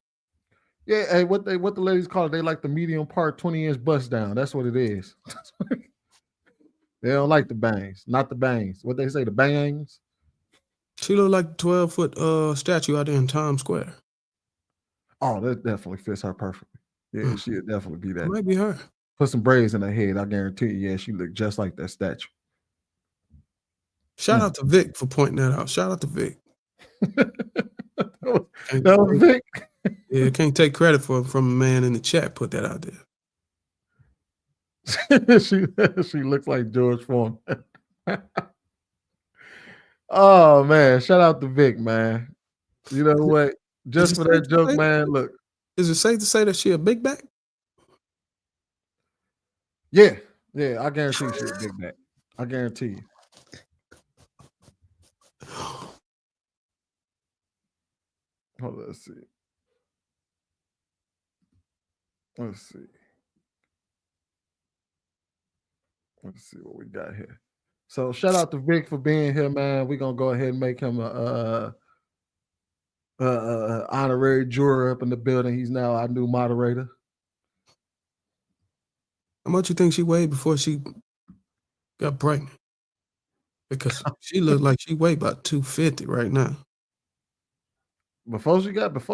Yeah, hey, what the ladies call it? They like the medium part 20-inch bust down. That's what it is. They don't like the bangs, not the bangs. What they say, the bangs. She look like a 12-foot statue out there in Times Square. Oh, that definitely fits her perfectly. Yeah, she'd definitely be that. It might be her. Put some braids in her head. I guarantee you. Yeah, she looked just like that statue. Shout out to Vic for pointing that out. Shout out to Vic. That was Vic. Yeah, can't take credit from a man in the chat. Put that out there. she looks like George Foreman. Oh man, shout out to Vic, man. You know what? Just for that joke, man. Look, is it safe to say that she a big back? Yeah, I guarantee you she's a big back. I guarantee you. Hold on, let's see. Let's see what we got here. So shout out to Vic for being here, man. We're gonna go ahead and make him a honorary juror up in the building. He's now our new moderator. How much you think she weighed before she got pregnant? Because she looked like she weighed about 250 right now. Before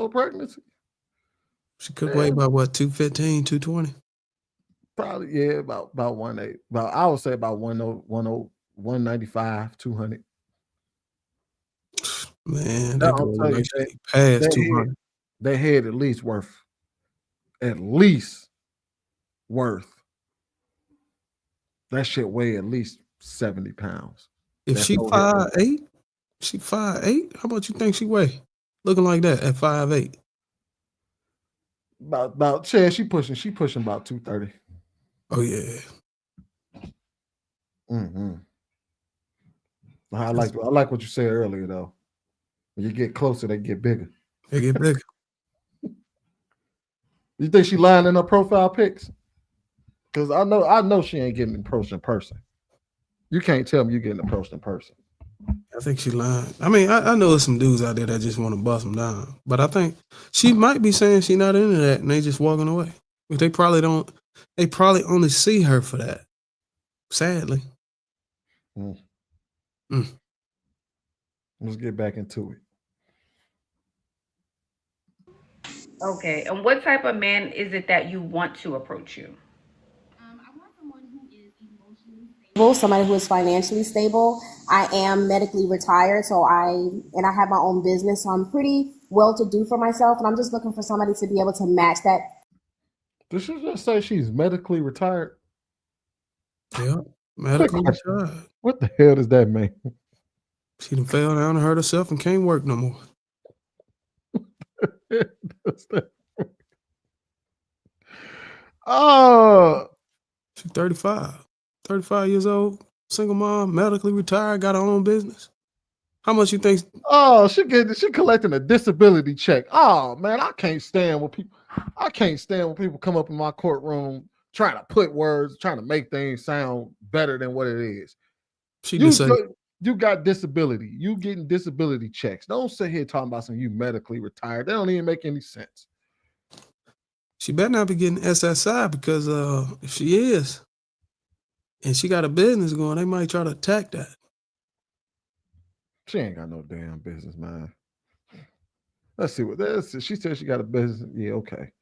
pregnancy? She could weigh about what, 215, 220? Probably, yeah, about 180. I would say about 195, 200. Man, that girl looked like she passed 200. They had at least worth. That shit weigh at least 70 pounds. If she 5'8", how much you think she weigh? Looking like that at 5'8". About she pushing about 230. Oh yeah. Mm-hmm. I like what you said earlier though. When you get closer, they get bigger. They get bigger. You think she lying in her profile pics? Because I know she ain't getting approached in person. You can't tell me you're getting approached in person. I think she lying. I mean, I know there's some dudes out there that just want to bust them down, but I think she might be saying she not into that, and they just walking away. But they probably don't. They probably only see her for that. Sadly. Let's get back into it. Okay, and what type of man is it that you want to approach you? I want someone who is emotionally stable, somebody who is financially stable. I am medically retired, so I have my own business, so I'm pretty well to do for myself, and I'm just looking for somebody to be able to match that. Did she just say she's medically retired? Yeah, medically retired. What the hell does that mean? She done fell down and hurt herself and can't work no more. Oh, she's 35 years old, single mom, medically retired, got her own business. How much you think? Oh, she collecting a disability check. Oh man, I can't stand when people come up in my courtroom trying to put words, trying to make things sound better than what it is. You got disability. You getting disability checks. Don't sit here talking about some you medically retired. That don't even make any sense. She better not be getting SSI because if she is, and she got a business going, they might try to attack that. She ain't got no damn business, man. Let's see what this is. She said she got a business. Yeah, okay.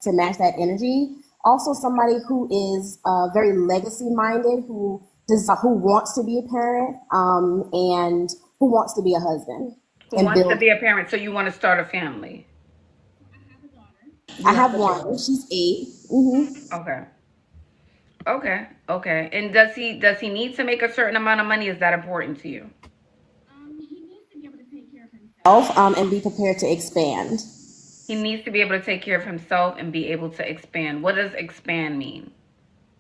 To match that energy. Also, somebody who is very legacy-minded, who wants to be a parent, and who wants to be a husband. Who wants to be a parent? So you want to start a family? I have one. She's 8. Mm-hmm. Okay. And does he need to make a certain amount of money? Is that important to you? He needs to be able to take care of himself and be prepared to expand. He needs to be able to take care of himself and be able to expand. What does expand mean?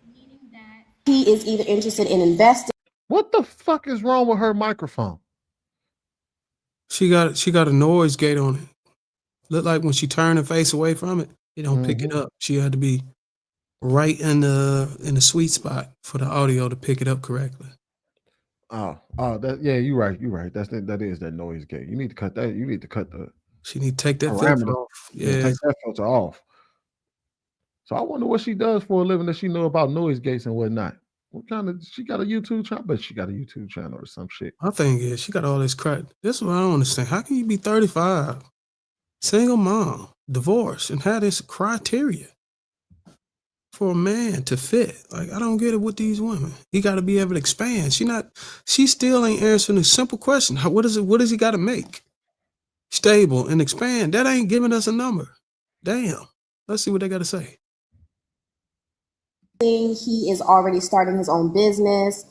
Meaning that he is either interested in investing. What the fuck is wrong with her microphone? She got a noise gate on it. Look like when she turned her face away from it, it don't pick it up. She had to be right in the sweet spot for the audio to pick it up correctly. Oh, you're right. That is that noise gate. You need to cut that. You need to cut the. She need to take that filter off. Yeah, take that filter off. So I wonder what she does for a living that she know about noise gates and whatnot. What kind of? She got a YouTube channel, but she got a YouTube channel or some shit. I think she got all this crap. This is what I don't understand. How can you be 35, single mom, divorced, and have this criteria for a man to fit? Like, I don't get it with these women. He got to be able to expand. She still ain't answering a simple question. What does he got to make? Stable and expand. That ain't giving us a number. Damn. Let's see what they got to say. He is already starting his own business.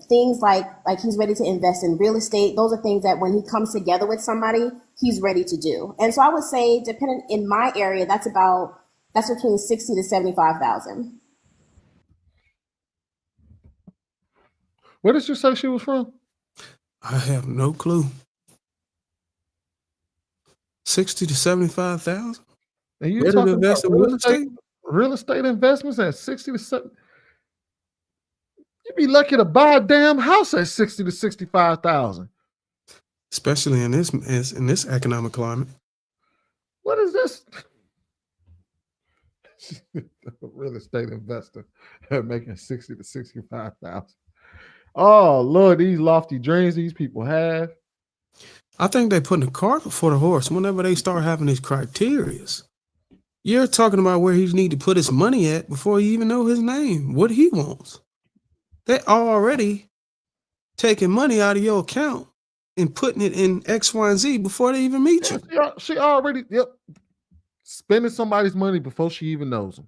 Things like he's ready to invest in real estate. Those are things that when he comes together with somebody, he's ready to do. And so I would say, depending in my area, that's between 60 to 75,000. Where did you say she was from? I have no clue. 60 to 75,000. And you talking about real estate investments at 60 to 70? You'd be lucky to buy a damn house at 60 to 65,000. Especially in this economic climate. What is this? Real estate investor making 60 to 65,000. Oh Lord, these lofty dreams these people have. I think they putting the cart before the horse whenever they start having these criterias. You're talking about where he need to put his money at before you even know his name, what he wants. They're already taking money out of your account and putting it in X, Y, and Z before they even meet you. She already, spending somebody's money before she even knows them.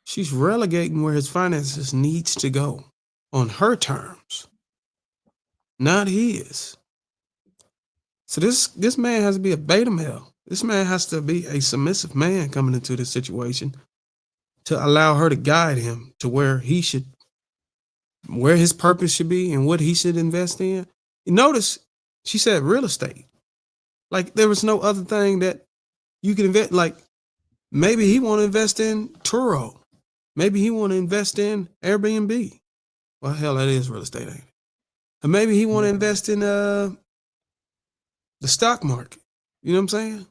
She's relegating where his finances needs to go on her terms, not his. So this man has to be a beta male. This man has to be a submissive man coming into this situation to allow her to guide him to where his purpose should be and what he should invest in. You notice she said real estate. Like there was no other thing that you can invest. Like maybe he want to invest in Turo. Maybe he want to invest in Airbnb. Well, hell, that is real estate, ain't it? And maybe he want to invest in the stock market. You know what I'm saying?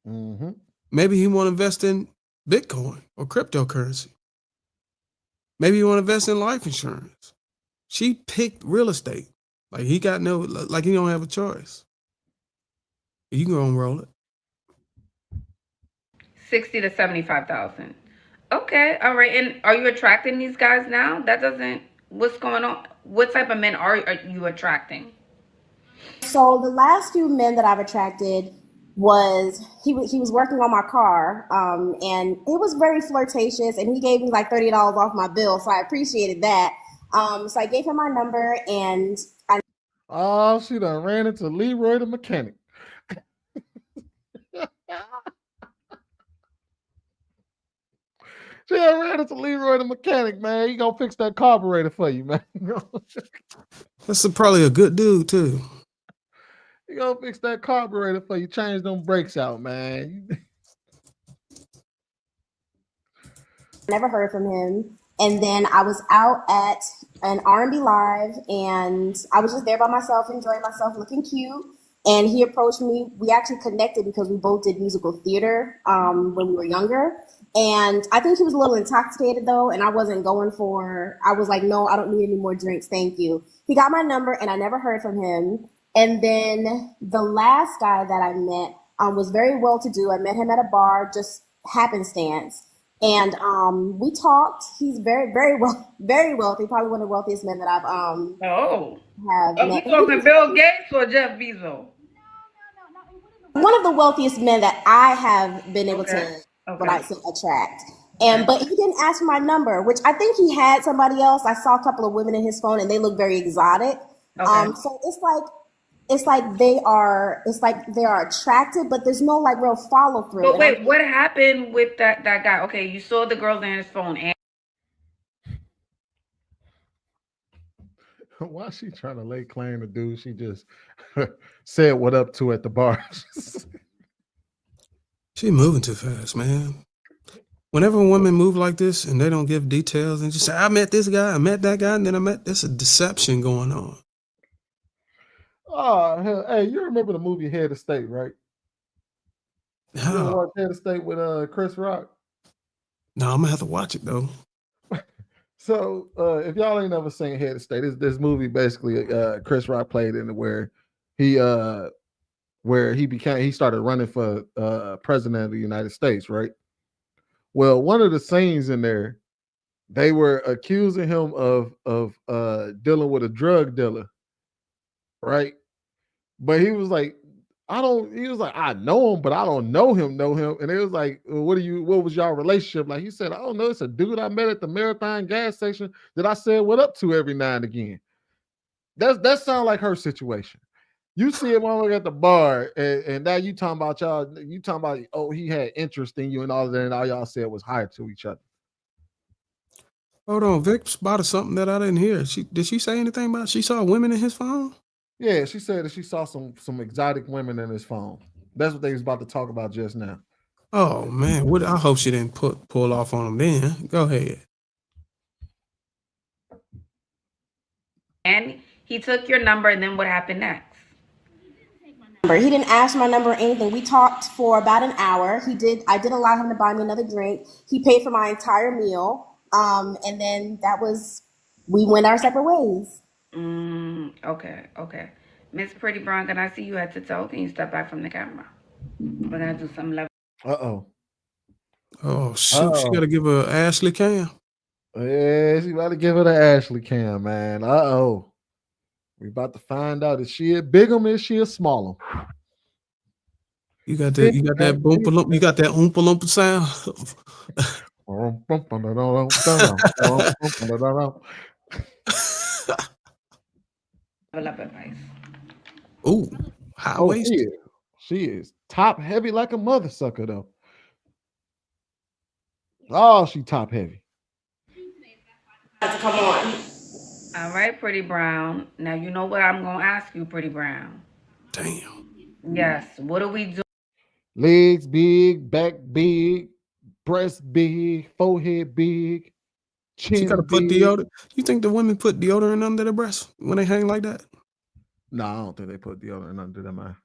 Mm-hmm. Maybe he want to invest in Bitcoin or cryptocurrency. Maybe he want to invest in life insurance. She picked real estate. Like he don't have a choice. You can go and roll it. 60 to 75,000. Okay, all right. And are you attracting these guys now? What's going on? What type of men are you attracting? So the last few men that I've attracted he was working on my car, and it was very flirtatious, and he gave me like $30 off my bill, so I appreciated that. So I gave him my number, and she done ran into Leroy the mechanic. She done ran into Leroy the mechanic, man. He gonna fix that carburetor for you, man. That's probably a good dude too. He gonna fix that carburetor for you. Change them brakes out, man. never heard from him. And then I was out at an R&B live, and I was just there by myself, enjoying myself, looking cute. And he approached me. We actually connected because we both did musical theater when we were younger. And I think he was a little intoxicated though, and I wasn't going for. I was like, no, I don't need any more drinks, thank you. He got my number, and I never heard from him. And then the last guy that I met was very well to do. I met him at a bar, just happenstance. And we talked. He's very, very wealthy. Probably one of the wealthiest men that I've have met. We talking Bill Gates or Jeff Bezos? One of the wealthiest men that I have been able to attract. But he didn't ask for my number, which I think he had somebody else. I saw a couple of women in his phone, and they look very exotic. So it's like they are attracted, but there's no like real follow through. But wait, what happened with that guy? Okay, you saw the girls in his phone, and why is she trying to lay claim to dude she just said what up to at the bar? She moving too fast, man. Whenever women move like this and they don't give details and just say, I met this guy, I met that guy, and then there's a deception going on. Oh, hell, hey, you remember the movie Head of State, right? You ever watch Head of State with Chris Rock? No, I'm gonna have to watch it though. So if y'all ain't never seen Head of State, this movie basically Chris Rock played in where he started running for president of the United States, right? Well, one of the scenes in there, they were accusing him of dealing with a drug dealer, right? But he was like, I know him, but I don't know him. And it was like, what was y'all relationship like? He said, I don't know. It's a dude I met at the Marathon gas station that I said what up to every now and again. That sounds like her situation. You see him over at the bar, and now you talking about oh, he had interest in you and all of that, and all y'all said was hi to each other. Hold on, Vic spotted something that I didn't hear. Did she say anything about she saw women in his phone? Yeah, she said that she saw some exotic women in his phone. That's what they was about to talk about just now. Oh man, what? I hope she didn't pull off on him. Then go ahead. And he took your number, and then what happened next? He didn't ask my number or anything. We talked for about an hour. I did allow him to buy me another drink. He paid for my entire meal. And then we went our separate ways. Okay. Miss Pretty Brown, can I see you head to toe? Can you step back from the camera? We're gonna do some level. Oh shoot, she gotta give her Ashley Cam. Yeah, she about to give her the Ashley Cam, man. We about to find out, is she a big one, is she a small one? You got that boompa lump, you got that oompa loompa sound. advice. Ooh, high waist. She is top heavy like a mother sucker though. Oh, she top heavy. Come on. All right, Pretty Brown. Now you know what I'm gonna ask you, Pretty Brown. Damn. Yes. What do we do? Legs big, back big, breast big, forehead big, chin She gotta put big. deodorant. You think the women put deodorant under their breasts when they hang like that? No, I don't think they put deodorant under them, man.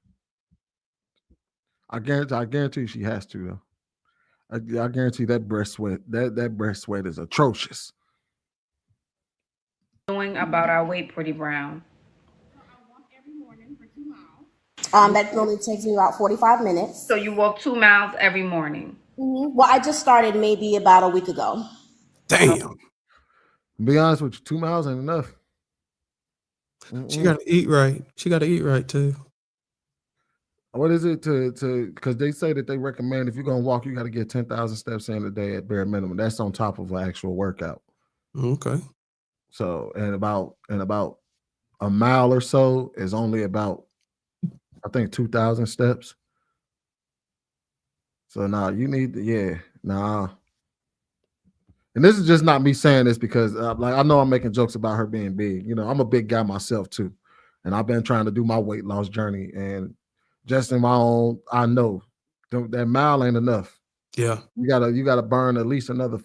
I guarantee she has to though. I guarantee that breast sweat, that breast sweat is atrocious. Doing about our weight, Pretty Brown. That normally takes me about 45 minutes. So you walk 2 miles every morning. Mm-hmm. Well, I just started maybe about a week ago. Damn. To be honest with you, 2 miles ain't enough. She gotta eat right. She gotta eat right too. What is it to because they say that they recommend if you're gonna walk, you got to get 10,000 steps in a day at bare minimum. That's on top of an actual workout. Okay. So and about a mile or so is only about, I think, 2,000 steps. So you need to, And this is just not me saying this because I know I'm making jokes about her being big. You know, I'm a big guy myself too. And I've been trying to do my weight loss journey. And just in my own, I know that mile ain't enough. Yeah. You gotta burn at least 300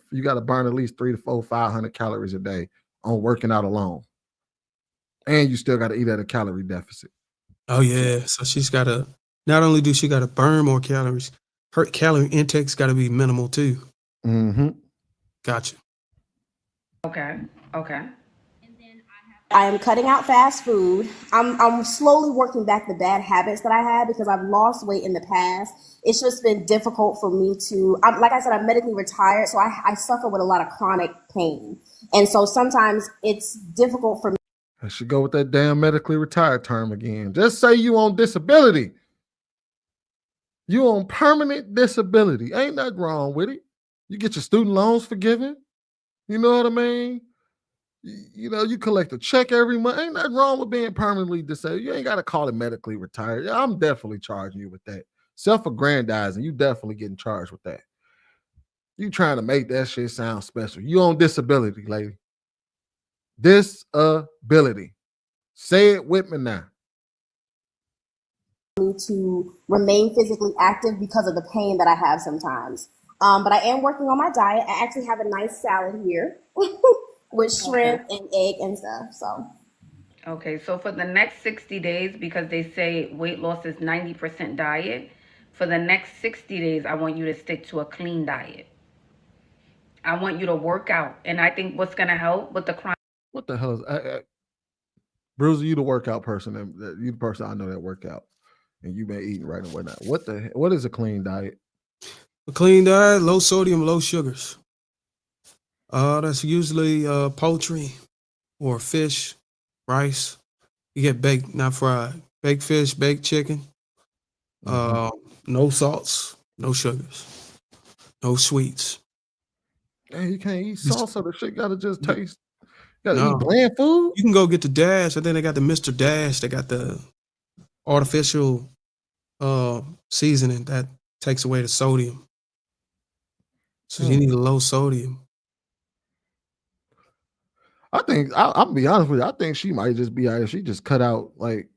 to 500 calories a day on working out alone. And you still gotta eat at a calorie deficit. Oh yeah. So she's gotta, not only do she gotta burn more calories, her calorie intake's gotta be minimal too. Mm-hmm. Gotcha. Okay. I am cutting out fast food. I'm slowly working back the bad habits that I had because I've lost weight in the past. It's just been difficult for me to, like I said, I'm medically retired, so I suffer with a lot of chronic pain. And so sometimes it's difficult for me. I should go with that damn medically retired term again. Just say you on disability. You on permanent disability. Ain't nothing wrong with it. You get your student loans forgiven. You know what I mean? You know, you collect a check every month. Ain't nothing wrong with being permanently disabled. You ain't got to call it medically retired. Yeah, I'm definitely charging you with that. Self-aggrandizing, you definitely getting charged with that. You trying to make that shit sound special. You on disability, lady. Disability. Say it with me now. To remain physically active because of the pain that I have sometimes. But I am working on my diet. I actually have a nice salad here with shrimp and egg and stuff. So. Okay, so for the next 60 days, because they say weight loss is 90% diet, for the next 60 days, I want you to stick to a clean diet. I want you to work out. And I think what's going to help with the chronic. What the hell is Bruiser, you the workout person. You the person I know that workout. And you've been eating right and whatnot. What is a clean diet? A clean diet, low sodium, low sugars. That's usually poultry or fish, rice. You get baked, not fried. Baked fish, baked chicken. No salts, no sugars, no sweets. Hey, you can't eat salsa. The shit gotta just taste. You gotta eat bland food. You can go get the Dash, and then they got the Mr. Dash. They got the artificial seasoning that takes away the sodium. So you need a low sodium. I think I'll be honest with you. I think she might just be out. She just cut out like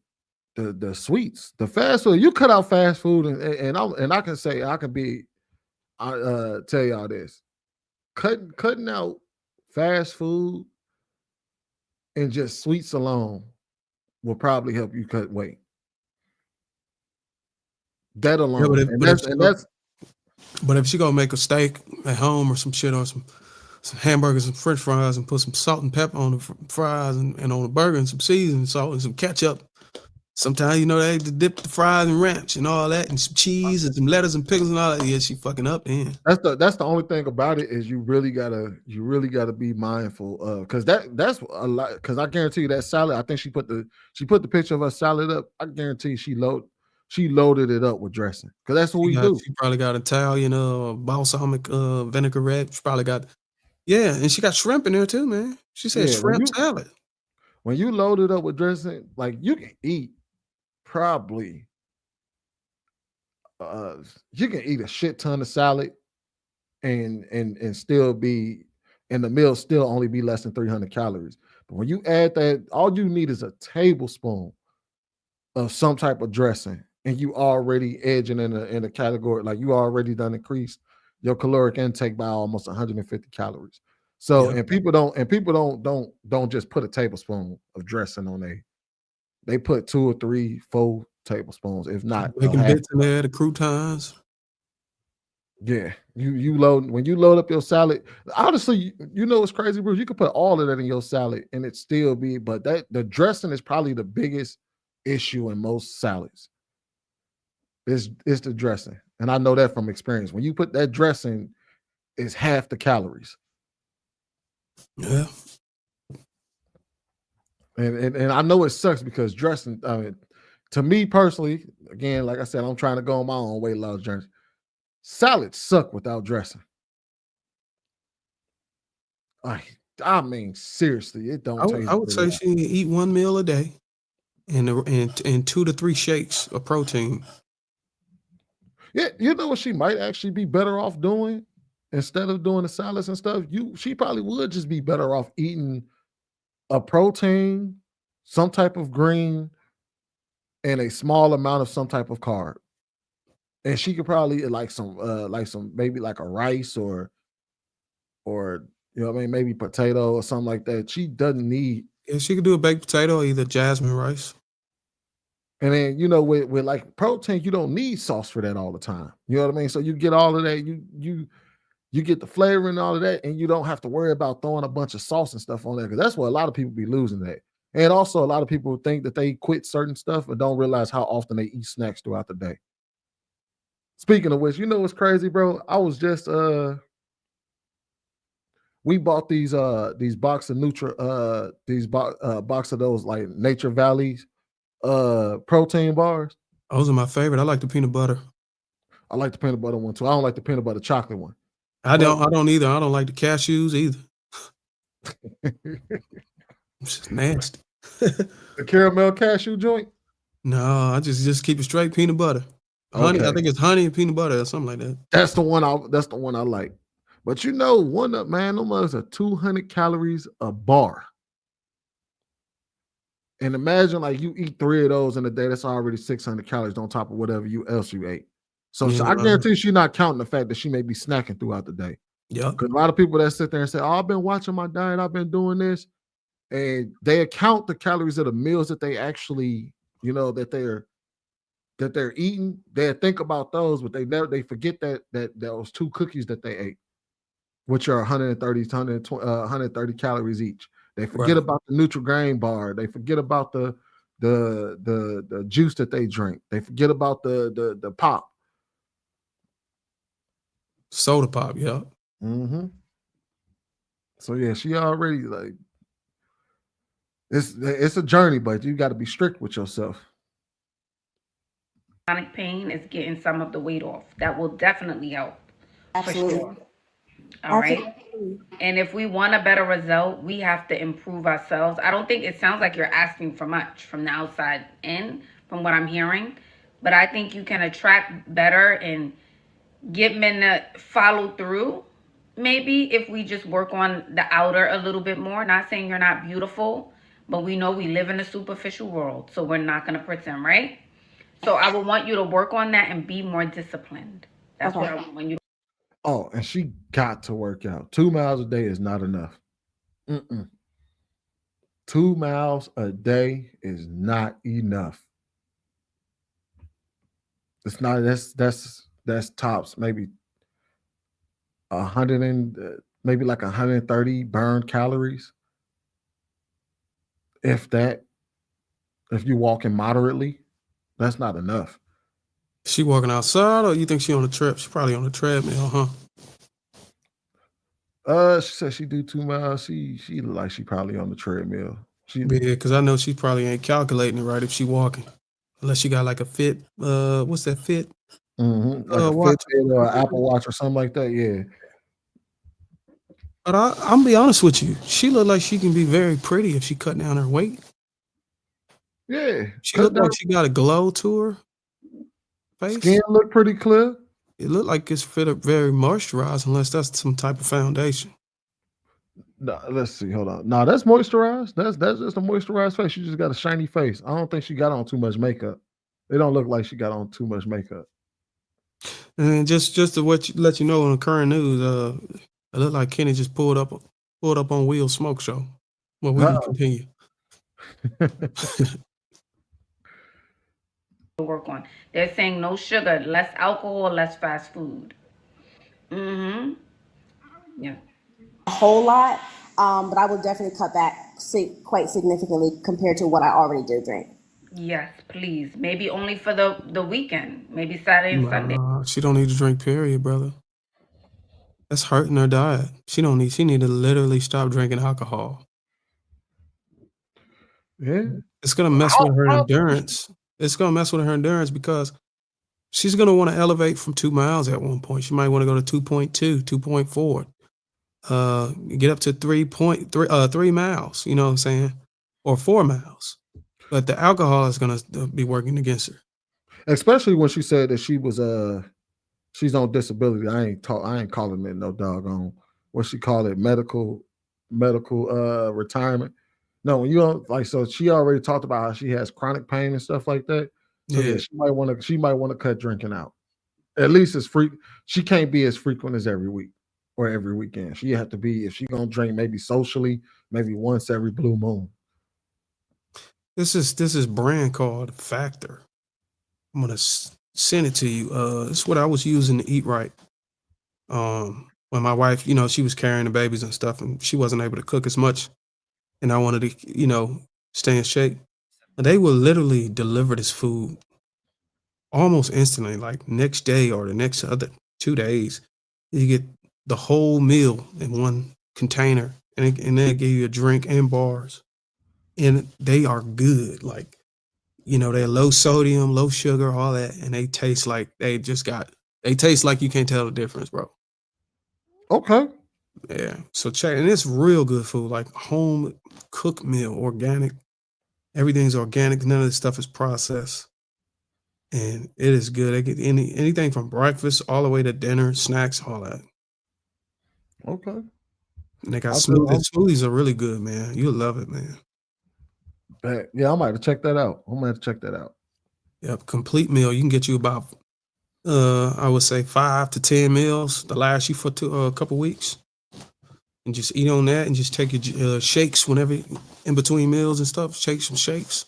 the sweets, the fast food. You cut out fast food, and I can say I can be tell y'all this: cutting out fast food and just sweets alone will probably help you cut weight. That Yeah, alone, but if she gonna make a steak at home or some shit, or some hamburgers and French fries, and put some salt and pepper on the fries and on the burger, and some seasoning salt and some ketchup. Sometimes, you know, they dip the fries in ranch and all that, and some cheese and some lettuce and pickles and all that. Yeah, she fucking up then. That's the only thing about it is you really gotta be mindful of, because that's a lot. Because I guarantee you that salad, I think she put the picture of her salad up. I guarantee she loaded it up with dressing, because that's what we do. She probably got Italian balsamic vinaigrette. She probably got, yeah, and she got shrimp in there too, man. She said shrimp salad. When you load it up with dressing, like you can eat probably you can eat a shit ton of salad and still be, and the meal still only be less than 300 calories. But when you add that, all you need is a tablespoon of some type of dressing, and you already edging in a category, like you already done increased your caloric intake by almost 150 calories. So, and people don't just put a tablespoon of dressing on they put 2 or 3, 4 tablespoons, if not making bits in there, the croutons. Yeah, when you load up your salad, honestly, you know what's crazy, bro? You could put all of that in your salad and it still be, but the dressing is probably the biggest issue in most salads. It's the dressing, and I know that from experience. When you put that dressing, it's half the calories. Yeah, and I know it sucks because dressing. I mean, to me personally, again, like I said, I'm trying to go on my own weight loss journey. Salads suck without dressing. I mean, seriously, it don't taste. I would say she eat 1 meal a day, and 2 to 3 shakes of protein. Yeah, you know what she might actually be better off doing instead of doing the salads and stuff? She probably would just be better off eating a protein, some type of green, and a small amount of some type of carb. And she could probably eat some maybe like a rice or you know what I mean, maybe potato or something like that. She doesn't need. Yeah, she could do a baked potato or either jasmine rice. And then, you know, with like protein, you don't need sauce for that all the time. You know what I mean? So you get all of that, you get the flavor and all of that, and you don't have to worry about throwing a bunch of sauce and stuff on there, because that's what a lot of people be losing that. And also, a lot of people think that they quit certain stuff but don't realize how often they eat snacks throughout the day. Speaking of which, you know what's crazy, bro? I was just we bought these box of box of those like Nature Valley's protein bars. Those are my favorite. I like the peanut butter. I like the peanut butter one too. I don't like the peanut butter chocolate one. I don't either. I don't like the cashews either. It's just nasty. The caramel cashew joint? No, I just keep it straight peanut butter. Honey, I think it's honey and peanut butter or something like that. That's the one I like. But you know, them mugs are 200 calories a bar. And imagine like you eat 3 of those in a day, that's already 600 calories on top of whatever else you ate. So I guarantee she's not counting the fact that she may be snacking throughout the day. Yeah. Because a lot of people that sit there and say, "Oh, I've been watching my diet, I've been doing this," and they account the calories of the meals that they actually, you know, that they're eating. They think about those, but they forget that those 2 cookies that they ate, which are 130 calories each. They forget about the Nutri-Grain bar. They forget about the juice that they drink. They forget about the pop. Soda pop, yeah. Mm-hmm. So yeah, she already like it's a journey, but you got to be strict with yourself. Chronic pain is getting some of the weight off. That will definitely help. Absolutely. For sure. All right. And if we want a better result, we have to improve ourselves. I don't think it sounds like you're asking for much from the outside in, from what I'm hearing, but I think you can attract better and get men to follow through. Maybe if we just work on the outer a little bit more. Not saying you're not beautiful, but we know we live in a superficial world, so we're not going to pretend, right? So I would want you to work on that and be more disciplined. That's what I want you to. Oh, and she got to work out. 2 miles a day is not enough. 2 miles a day is not enough. It's not. That's tops maybe 100 and maybe like 130 burned calories, if that. If you walking moderately, that's not enough. She walking outside, or you think she on a trip? She probably on a treadmill, huh? She said she do 2 miles. She look like she probably on the treadmill. Yeah, because I know she probably ain't calculating it right if she walking, unless she got like a Fit. What's that Fit? Like a Watch. Fitbit or an Apple Watch or something like that. Yeah. But I'm be honest with you, she look like she can be very pretty if she cut down her weight. Yeah. She look like she got a glow to her face. Skin look pretty clear. It look like it's very moisturized, unless that's some type of foundation. No, let's see. Hold on. No, that's moisturized. That's just a moisturized face. She just got a shiny face. I don't think she got on too much makeup. It don't look like she got on too much makeup. And just to let you know on the current news, it looked like Kenny just pulled up on Will Smoke Show. Well, we can continue. Work on. They're saying no sugar, less alcohol, less fast food. Yeah. A whole lot, but I would definitely cut back quite significantly compared to what I already do drink. Yes, please. Maybe only for the weekend. Maybe Saturday and Sunday. She don't need to drink, period, brother. That's hurting her diet. She need to literally stop drinking alcohol. Yeah. It's gonna mess with her endurance. It's gonna mess with her endurance because she's gonna want to elevate from 2 miles at one point. She might want to go to 2.2, 2.4. Get up to 3 miles, you know what I'm saying? Or 4 miles. But the alcohol is gonna be working against her. Especially when she said that she was she's on disability. I ain't calling it no doggone what she call it, medical retirement. No, when you don't like, so she already talked about how she has chronic pain and stuff like that. So yeah, she might want to cut drinking out. At least as she can't be as frequent as every week or every weekend. She have to be, if she gonna drink, maybe socially, maybe once every blue moon. This is brand called Factor. I'm gonna send it to you. It's what I was using to eat right. When my wife, she was carrying the babies and stuff, and she wasn't able to cook as much, and I wanted to, stay in shape. They will literally deliver this food almost instantly, like next day or the next other 2 days. You get the whole meal in one container, and they give you a drink and bars, and they are good. Like, they're low sodium, low sugar, all that, and they taste like they taste like you can't tell the difference, bro. Okay. Yeah. So check, and it's real good food, like home cooked meal, organic. Everything's organic. None of this stuff is processed, and it is good. They get anything from breakfast all the way to dinner, snacks, all that. Okay. And they got smoothies. Smoothies are really good, man. You'll love it, man. Yeah, I might have to check that out. Yep, complete meal. You can get you about, I would say 5 to 10 meals to last you for a couple weeks, and just eat on that, and just take your shakes whenever in between meals and stuff. Shake some shakes.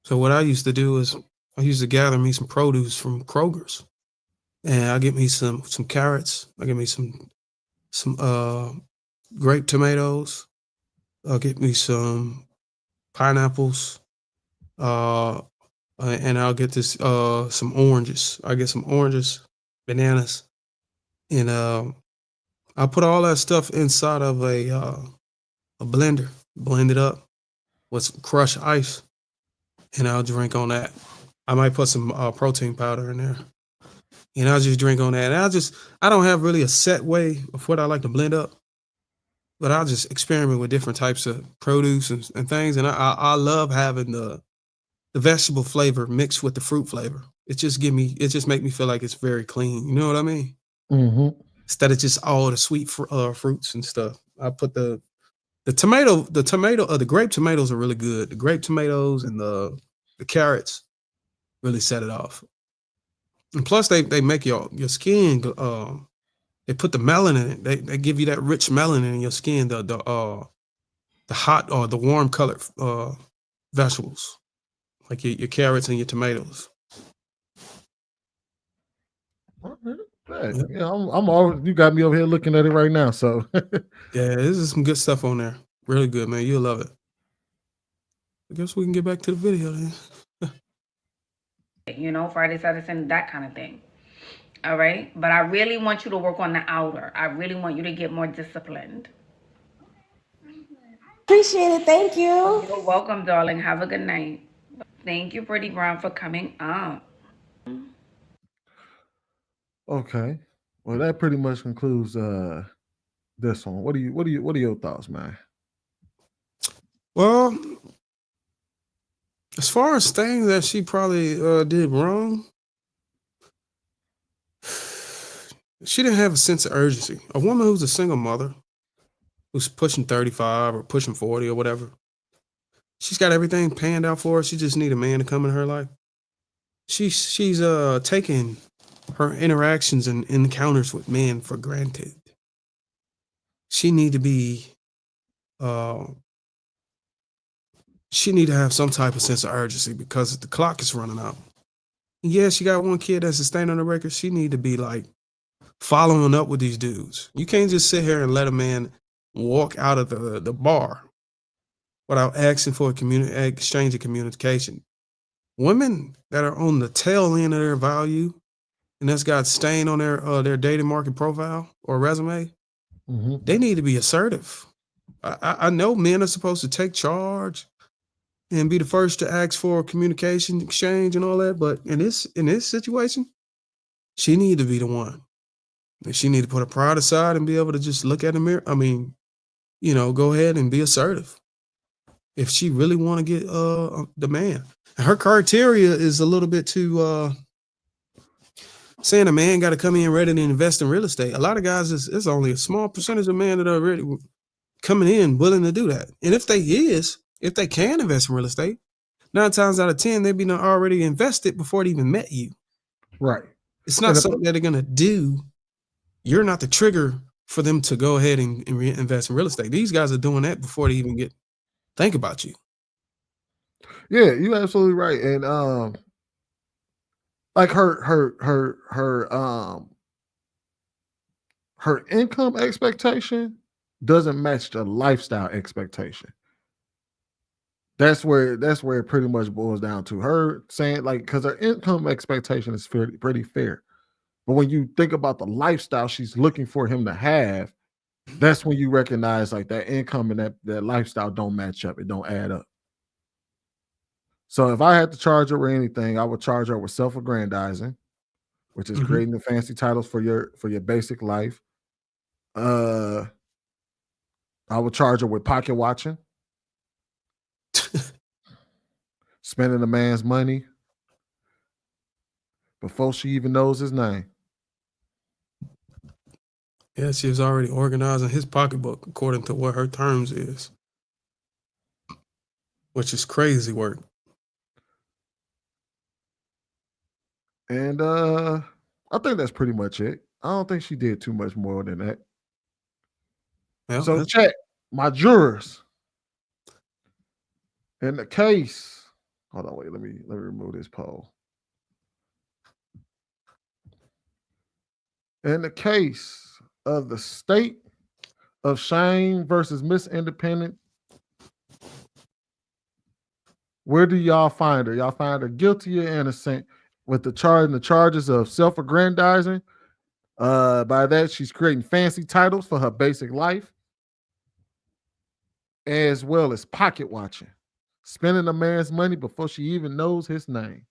So what I used to do is I used to gather me some produce from Kroger's, and I get me some carrots. I get me some grape tomatoes. I'll get me some pineapples, and I'll get some oranges. I get some oranges, bananas, and I put all that stuff inside of a blender, blend it up with some crushed ice, and I'll drink on that. I might put some protein powder in there, and I'll just drink on that. And I don't have really a set way of what I like to blend up, but I'll just experiment with different types of produce and things. And I love having the vegetable flavor mixed with the fruit flavor. It just make me feel like it's very clean. You know what I mean? Mm-hmm. Instead of just all the sweet fruits and stuff. I put the grape tomatoes are really good. The grape tomatoes and the carrots really set it off. And plus, they make your skin. They put the melanin in it. They give you that rich melanin in your skin. The hot or the warm colored vegetables, like your carrots and your tomatoes. Hey, yeah, I'm always, you got me over here looking at it right now. So yeah, this is some good stuff on there. Really good, man. You'll love it. I guess we can get back to the video then. You know, Friday, Saturday, Sunday, that kind of thing. All right? But I really want you to work on the outer. I really want you to get more disciplined. Appreciate it. Thank you. You're welcome, darling. Have a good night. Thank you, Pretty Brown, for coming up. okay. Well, that pretty much concludes this one. What are your thoughts, man? Well, as far as things that she probably did wrong, she didn't have a sense of urgency. A woman who's a single mother, who's pushing 35 or pushing 40 or whatever, she's got everything panned out for her. She just need a man to come in her life. She's taking her interactions and encounters with men for granted. She need to be she need to have some type of sense of urgency because the clock is running out. And yeah, she got one kid that's a stain on the record. She need to be like following up with these dudes. You can't just sit here and let a man walk out of the bar without asking for a exchange of communication. Women that are on the tail end of their value and that's got stain on their dating market profile or resume, they need to be assertive. I know men are supposed to take charge and be the first to ask for communication exchange and all that, but in this situation, she need to be the one. She need to put her pride aside and be able to just look at the mirror. I mean, go ahead and be assertive. If she really want to get the man. Her criteria is a little bit too saying a man got to come in ready to invest in real estate. A lot of guys, it's only a small percentage of men that are ready coming in willing to do that. And if they can invest in real estate, 9 times out of 10, they've been already invested before they even met you. Right. It's not something that they're going to do. You're not the trigger for them to go ahead and invest in real estate. These guys are doing that before they even think about you. Yeah, you're absolutely right. And like her income expectation doesn't match the lifestyle expectation. That's where it pretty much boils down to. Her saying, like, because her income expectation is pretty fair. But when you think about the lifestyle she's looking for him to have, that's when you recognize like that income and that lifestyle don't match up. It don't add up. So if I had to charge her with anything, I would charge her with self-aggrandizing, which is creating the fancy titles for your basic life. I would charge her with pocket watching. Spending a man's money before she even knows his name. Yeah, she was already organizing his pocketbook according to what her terms is, which is crazy work. And I think that's pretty much it. I don't think she did too much more than that. Well, so check my jurors. In the case, hold on, wait, let me remove this poll. In the case of the state of Shane versus Miss Independent, where do y'all find her? Y'all find her guilty or innocent with the charges of self-aggrandizing? By that, she's creating fancy titles for her basic life, as well as pocket watching. Spending a man's money before she even knows his name.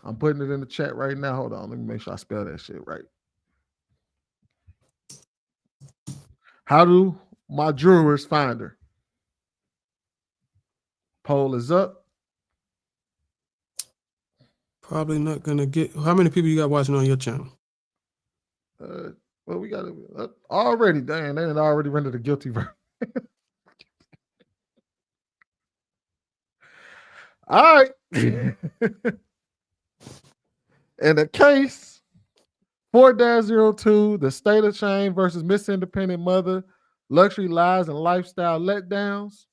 I'm putting it in the chat right now. Hold on. Let me make sure I spell that shit right. How do my jurors find her? Poll is up. Probably not going to get... How many people you got watching on your channel? Well, we got it already. Damn, they had already rendered a guilty verdict. All right. In the case 4-02, the State of Shame versus Miss Independent Mother, Luxury Lies and Lifestyle Letdowns.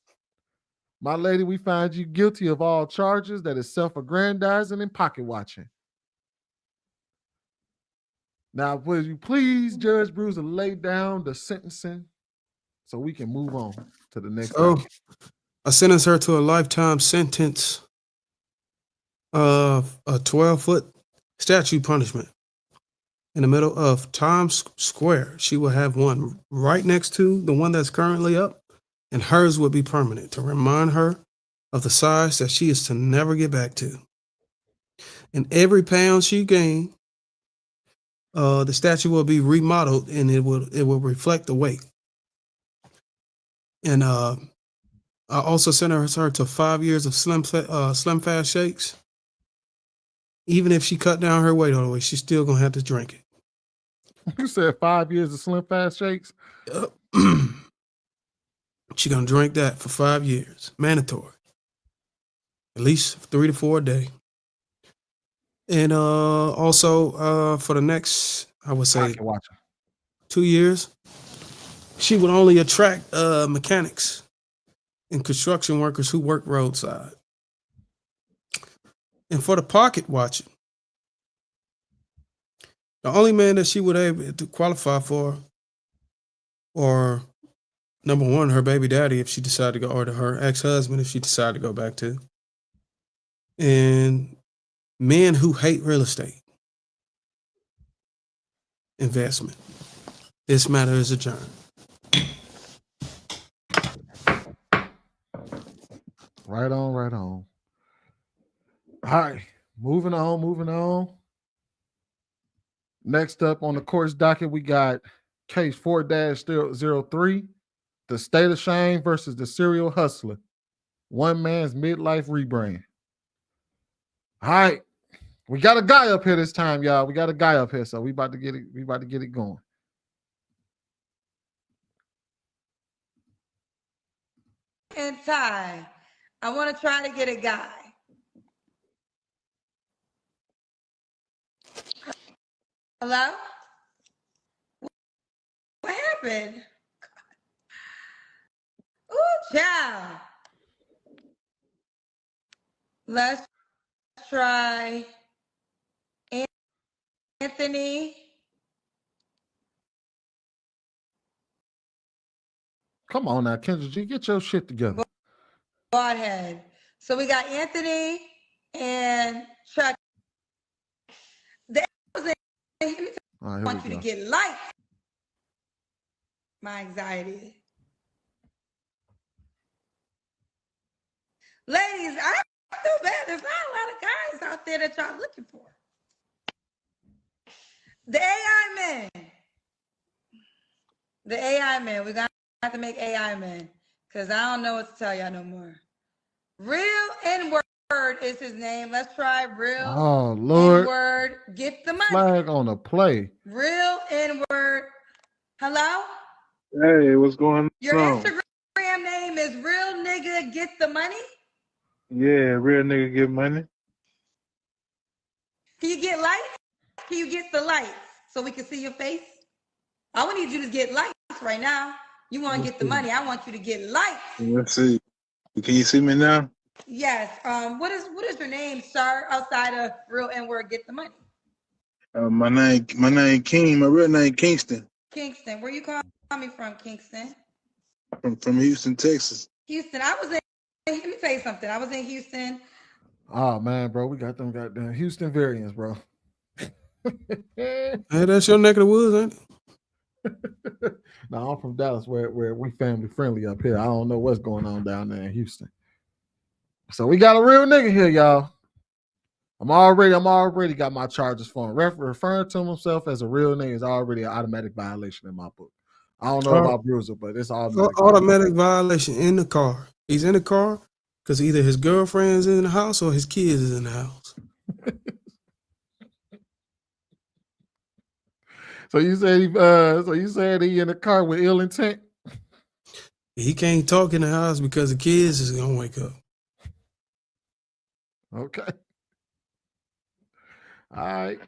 My lady, we find you guilty of all charges that is self-aggrandizing and pocket watching. Now, would you please, Judge Bruiser, lay down the sentencing so we can move on to the next So I sentenced her to a lifetime sentence of a 12-foot statue punishment in the middle of Times Square. She will have one right next to the one that's currently up, and hers will be permanent to remind her of the size that she is to never get back to. And every pound she gained, the statue will be remodeled, and it will reflect the weight. And I also sentenced her to 5 years of Slim Fast shakes. Even if she cut down her weight all the way, she's still gonna have to drink it. You said 5 years of Slim Fast shakes? Yep. She's gonna drink that for 5 years, mandatory. At least 3 to 4 a day. And also for the next, I would say, 2 years, she would only attract mechanics and construction workers who work roadside. And for the pocket watching, the only man that she would able to qualify for, or number one, her baby daddy, if she decided to go, or to her ex-husband, if she decided to go back to, and men who hate real estate investment. This matter is adjourned. Right on, right on. All right, moving on. Next up on the court's docket, we got case 4-03, the State of Shame versus the Serial Hustler, one man's midlife rebrand. All right, we got a guy up here this time, y'all. We got a guy up here, so we about to get it going. And Ty, I want to try to get a guy. Hello? What happened? Ooh, child. Let's try Anthony. Come on now, Kendra G, get your shit together. Godhead. So we got Anthony and Chuck. I want you to get light. My anxiety. Ladies, I feel bad. There's not a lot of guys out there that y'all looking for. The AI men. The AI men. We're going to have to make AI men because I don't know what to tell y'all no more. Real N-word is his name. Let's try Real N-word. Get the money. Flag on the play. Real N-word. Hello? Hey, what's going on? Your Instagram name is Real Nigga Get the Money? Yeah, Real Nigga Get Money. Can you get lights? Can you get the lights so we can see your face? I want you to get lights right now. You want to get the money. I want you to get lights. Let's see. Can you see me now? Yes. What is your name, sir, outside of Real N-word Get the Money? My name King. My real name Kingston. Kingston. Where you calling me from, Kingston? From Houston, Texas. Houston. Let me tell you something. I was in Houston. Oh man, bro, we got them goddamn Houston variants, bro. Hey, that's your neck of the woods, ain't it? No, I'm from Dallas, where we family friendly up here. I don't know what's going on down there in Houston. So we got a real nigga here, y'all. I'm already got my charges for him. Referring to himself as a real nigga is already an automatic violation in my book. I don't know about Bruiser, but it's automatic violation in the car. He's in the car because either his girlfriend's in the house or his kids is in the house. So you said he in the car with ill intent? He can't talk in the house because the kids is gonna wake up. Okay. All right.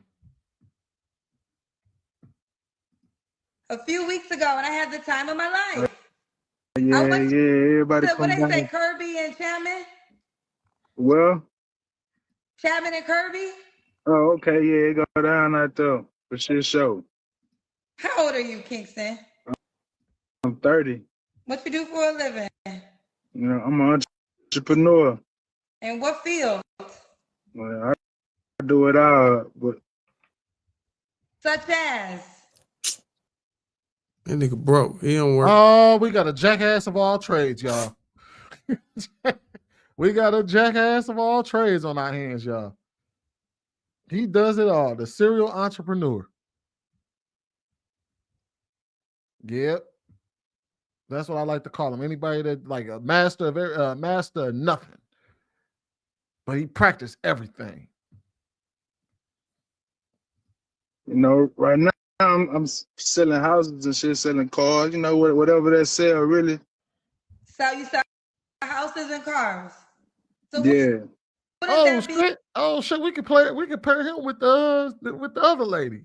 A few weeks ago, and I had the time of my life. Yeah, everybody What come they say, down. Kirby and Chapman? Well, Chapman and Kirby? oh, okay, yeah, it go down out there for shit show. How old are you, Kingston? I'm 30. What you do for a living? You know, I'm an entrepreneur. In what field? Well, I do it all, but Such as? That nigga broke. He don't work. Oh, we got a jackass of all trades, y'all. We got a jackass of all trades on our hands, y'all. He does it all. The serial entrepreneur. Yep. That's what I like to call him. Anybody that like a master of nothing. But he practiced everything. you know, right now I'm selling houses and shit, selling cars. You know, whatever that sell, really. So you sell houses and cars. So Yeah. Oh shit! We could pair him with the other lady.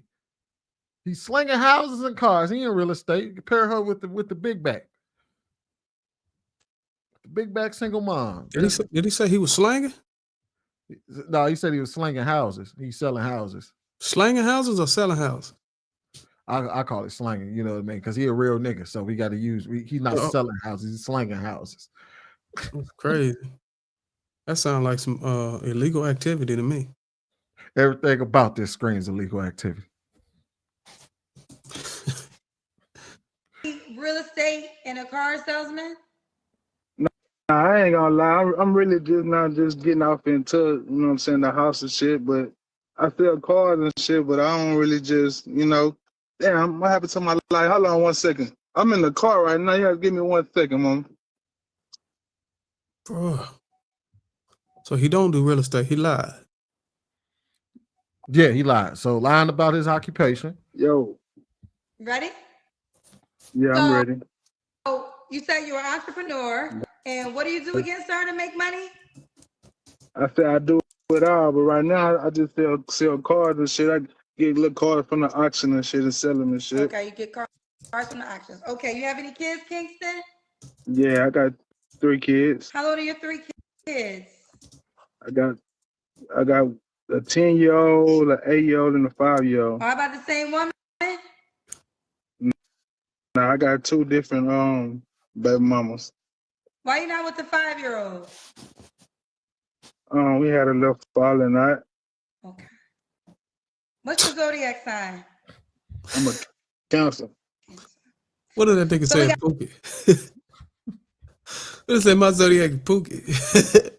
He's slinging houses and cars. He in real estate. You can pair her with the big back. The big back single mom. Did he say he was slanging? No, he said he was slinging houses. He's selling houses. Slanging houses or selling houses? I call it slanging. You know what I mean? Because he a real nigga, so we got to use. He's not selling houses. He's slanging houses. That's crazy. That sounds like some illegal activity to me. Everything about this screams illegal activity. Real estate and a car salesman? No, I ain't gonna lie. I'm really just getting off into, you know what I'm saying, the house and shit, but I sell cars and shit, but I don't really just, you know, damn, what happened to my life? Hold on 1 second. I'm in the car right now. You have to give me 1 second, mom. Bro. So he don't do real estate. He lied. Yeah, he lied. So lying about his occupation. Yo. Ready? Yeah, I'm ready. So you say you're an entrepreneur, and what do you do again, sir, to make money? I said I do it all, but right now I just sell cars and shit. I get little cars from the auction and shit and sell them and shit. Okay, you get cars from the auctions. Okay, you have any kids, Kingston? Yeah, I got 3 kids. How old are your 3 kids? I got a 10-year-old, an 8-year-old, and a 5-year-old. How about the same woman? No, I got 2 different baby mamas. Why you not with the 5-year-old? We had a little falling out. Okay. What's your zodiac sign? I'm a Cancer. What did that nigga say, Pookie? What did it say, my zodiac Pookie?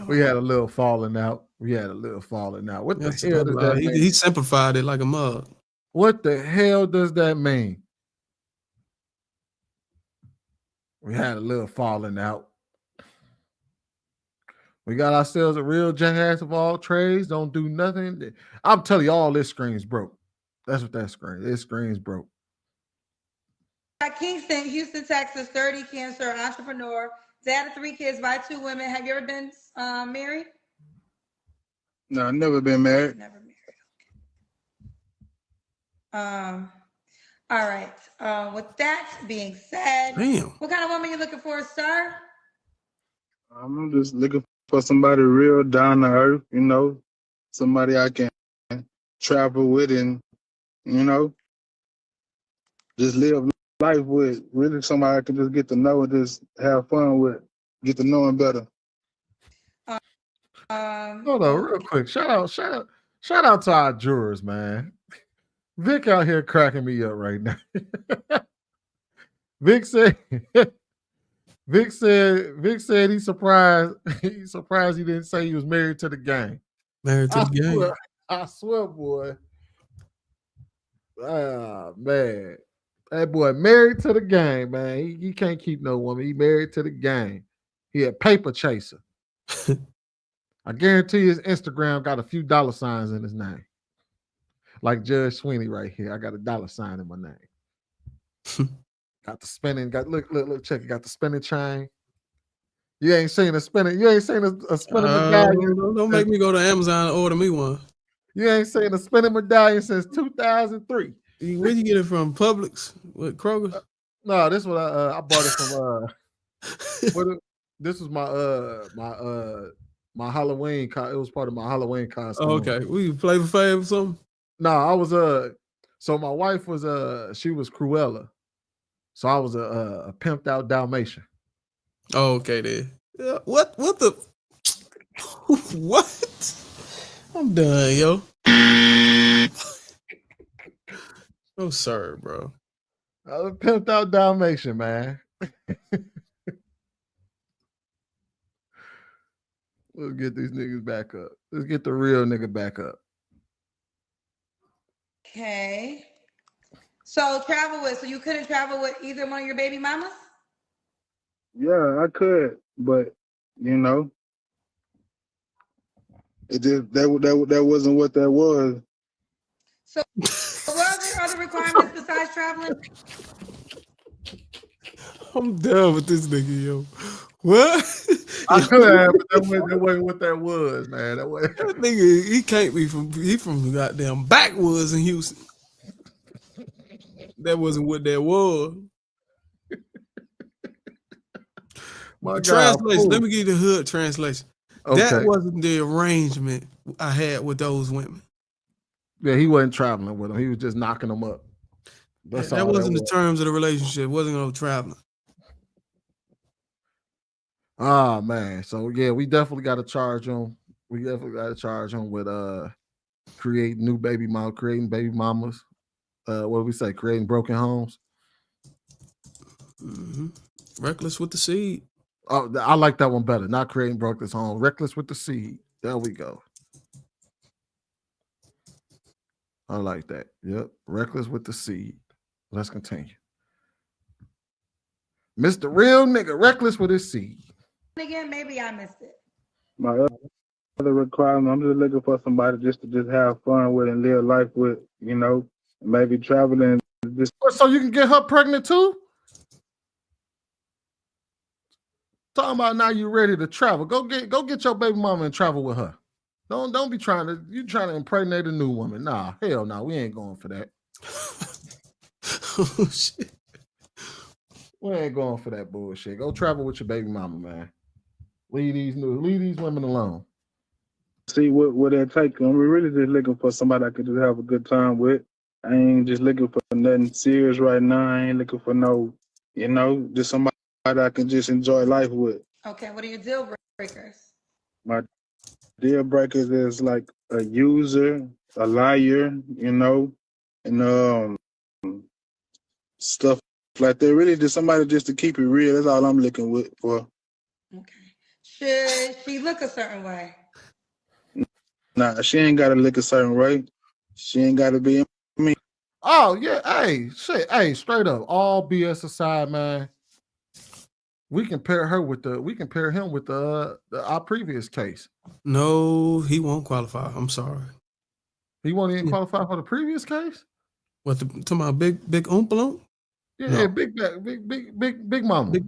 We had a little falling out. What the hell does that mean? He simplified it like a mug. What the hell does that mean? We had a little falling out. We got ourselves a real jackass of all trades. Don't do nothing. I'm telling you, all this screen's broke. That's what that screen. This screen's broke. Kingston, Houston, Texas, 30, Cancer, entrepreneur. Dad of 3 kids by 2 women. Have you ever been married? No, I've never been married. Never married. All right. With that being said, what kind of woman are you looking for, sir? I'm just looking for somebody real down to earth, you know, somebody I can travel with and, you know, just live life with. Really somebody I can just get to know and just have fun with, get to know him better. Hold on, real quick. Shout out to our jurors, man. Vic out here cracking me up right now. Vic said he's surprised. He's surprised he didn't say he was married to the game. Married to the game. I swear, boy. Ah, man. That boy married to the game, man. He can't keep no woman. He married to the game. He a paper chaser. I guarantee his Instagram got a few dollar signs in his name. Like Judge Sweeney right here. I got a dollar sign in my name. Got the spinning, look, check it. Got the spinning chain. You ain't seen a spinning. You ain't seen a spinning medallion. Don't make me go to Amazon and order me one. You ain't seen a spinning medallion since 2003. Where you get it from? Publix? What, Kroger? No, this one I bought it from. This was my Halloween. It was part of my Halloween costume. Oh, okay. Were you Flavor Flav or something? No, I was So my wife was she was Cruella, so I was a pimped out Dalmatian. Oh, okay then. What the what? I'm done, yo. No sir, bro. I was a pimped out Dalmatian, man. Let's get these niggas back up. Let's get the real nigga back up. Okay. So you couldn't travel with either one of your baby mamas? Yeah, I could, but you know, it just that wasn't what that was. So what are the requirements besides traveling? I'm done with this nigga, yo. What? I could have, but that wasn't what that was, man. That nigga, he can't be from goddamn backwoods in Houston. That wasn't what that was. Translation. Let me give you the hood translation. Okay. That wasn't the arrangement I had with those women. Yeah, he wasn't traveling with them. He was just knocking them up. That wasn't the terms of the relationship. It wasn't no traveling. Oh man. So yeah, we definitely got to charge him. We definitely got to charge him with creating baby mamas. What do we say? Creating broken homes. Mm-hmm. Reckless with the seed. Oh, I like that one better. Not creating broken homes. Reckless with the seed. There we go. I like that. Yep. Reckless with the seed. Let's continue. Mr. Real Nigga, reckless with his seed. Again, maybe I missed it. My other requirement, I'm just looking for somebody just to have fun with and live life with, you know, maybe traveling. So you can get her pregnant too? Talking about now you ready to travel. Go get your baby mama and travel with her. Don't be trying to impregnate a new woman. Nah, hell no, we ain't going for that. Oh shit. We ain't going for that bullshit. Go travel with your baby mama, man. Leave these women alone. See what it take. I'm really just looking for somebody I could just have a good time with. I ain't just looking for nothing serious right now. I ain't looking for no, you know, just somebody I can just enjoy life with. Okay, what are your deal breakers? My deal breakers is like a user, a liar, you know, and stuff like that. Really just somebody just to keep it real. That's all I'm looking for. Okay. Should she look a certain way? Nah, she ain't gotta look a certain way. She ain't gotta be me. Oh yeah, hey, shit, hey, straight up, all BS aside, man. We can pair him with our previous case. No, he won't qualify. I'm sorry. He won't even qualify for the previous case? What, to my big Oompa Loomp? Yeah, No. big mama.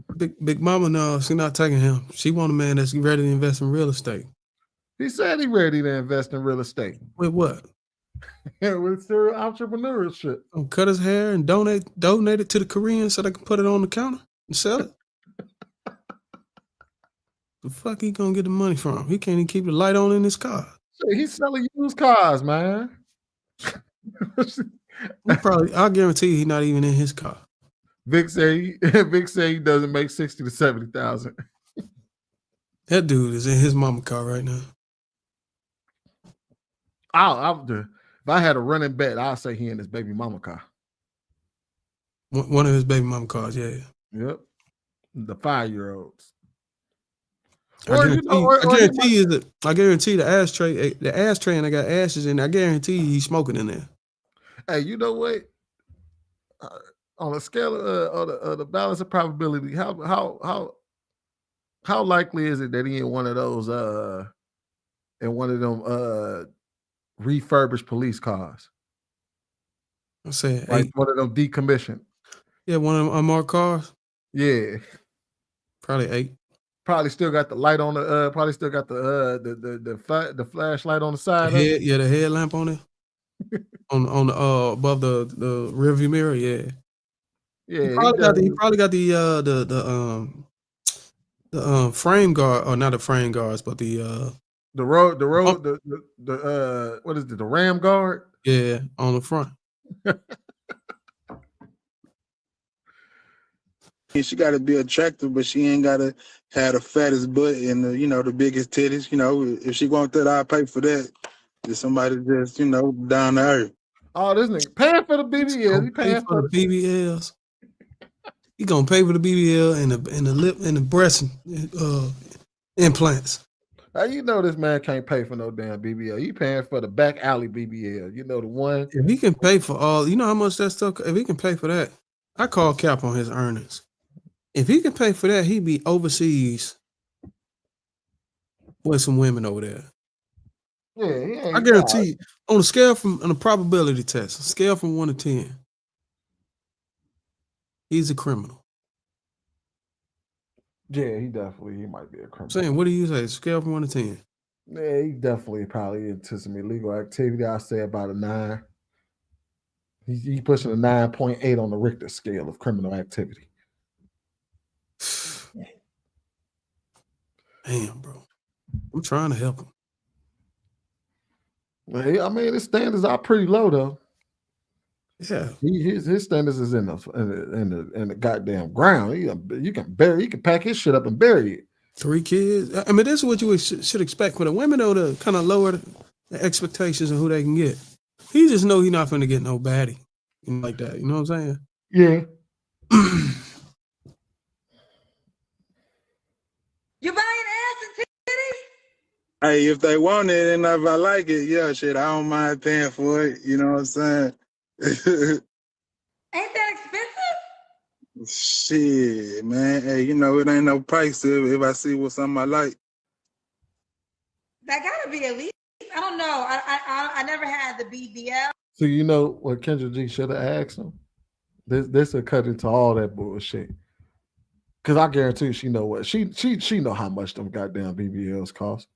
Big mama, no, she's not taking him. She want a man that's ready to invest in real estate. He said he ready to invest in real estate. With what? With serial entrepreneurship. Cut his hair and donate it to the Koreans so they can put it on the counter and sell it. The fuck he gonna get the money from? He can't even keep the light on in his car. He's selling used cars, man. I guarantee he's not even in his car. Vic say he doesn't make 60 to 70,000. That dude is in his mama car right now. If I had a running bet, I'd say he in his baby mama car. One of his baby mama cars, yeah. Yep. The 5-year-olds. I guarantee the ashtray and I got ashes in. I guarantee he's smoking in there. Hey, you know what? On a scale of the balance of probability, how likely is it that he in one of those refurbished police cars? I'm saying like one of them decommissioned. Yeah, one of them unmarked cars. Yeah, probably 8. Probably still got the light on the. Probably still got the flashlight on the side. The headlamp on it. on the above the rearview mirror. Yeah. Yeah. He probably got the frame guard, or not the frame guards, but the road, what is it? The ram guard? Yeah, on the front. She got to be attractive, but she ain't got to have the fattest butt and the biggest titties. If she want that, I'll pay for that. Just somebody just down to earth. Oh, this nigga paying for the BBL. He paying for the BBLs. He gonna pay for the BBL and the lip and the breast implants. How you know this man can't pay for no damn BBL? He paying for the back alley BBL. You know the one. If he can pay for all, you know how much that stuff. If he can pay for that, I call cap on his earnings. If he can pay for that, he'd be overseas with some women over there. Yeah, I guarantee you, on a probability test, a scale from 1 to 10, he's a criminal. Yeah, he might be a criminal. Saying, what do you say? Scale from 1 to 10. Yeah, he definitely probably into some illegal activity. I say about a 9. He pushing a 9.8 on the Richter scale of criminal activity. Damn, bro. I'm trying to help him. I mean, his standards are pretty low though. Yeah, his standards is in the goddamn ground. You can pack his shit up and bury it. 3 kids. I mean, this is what you should expect for the women, though, to kind of lower the expectations of who they can get. He just know he's not going to get no baddie like that. You know what I'm saying? Yeah. You buying ass and titties? Hey, if they want it and if I like it, yeah, shit, I don't mind paying for it. You know what I'm saying? Ain't that expensive? Shit, man. Hey, it ain't no price if I see what something I like. That gotta be at least. I don't know. I never had the BBL. So you know what Kendra G should have asked him? This will cut into all that bullshit. Cause I guarantee you she know what she know how much them goddamn BBLs cost.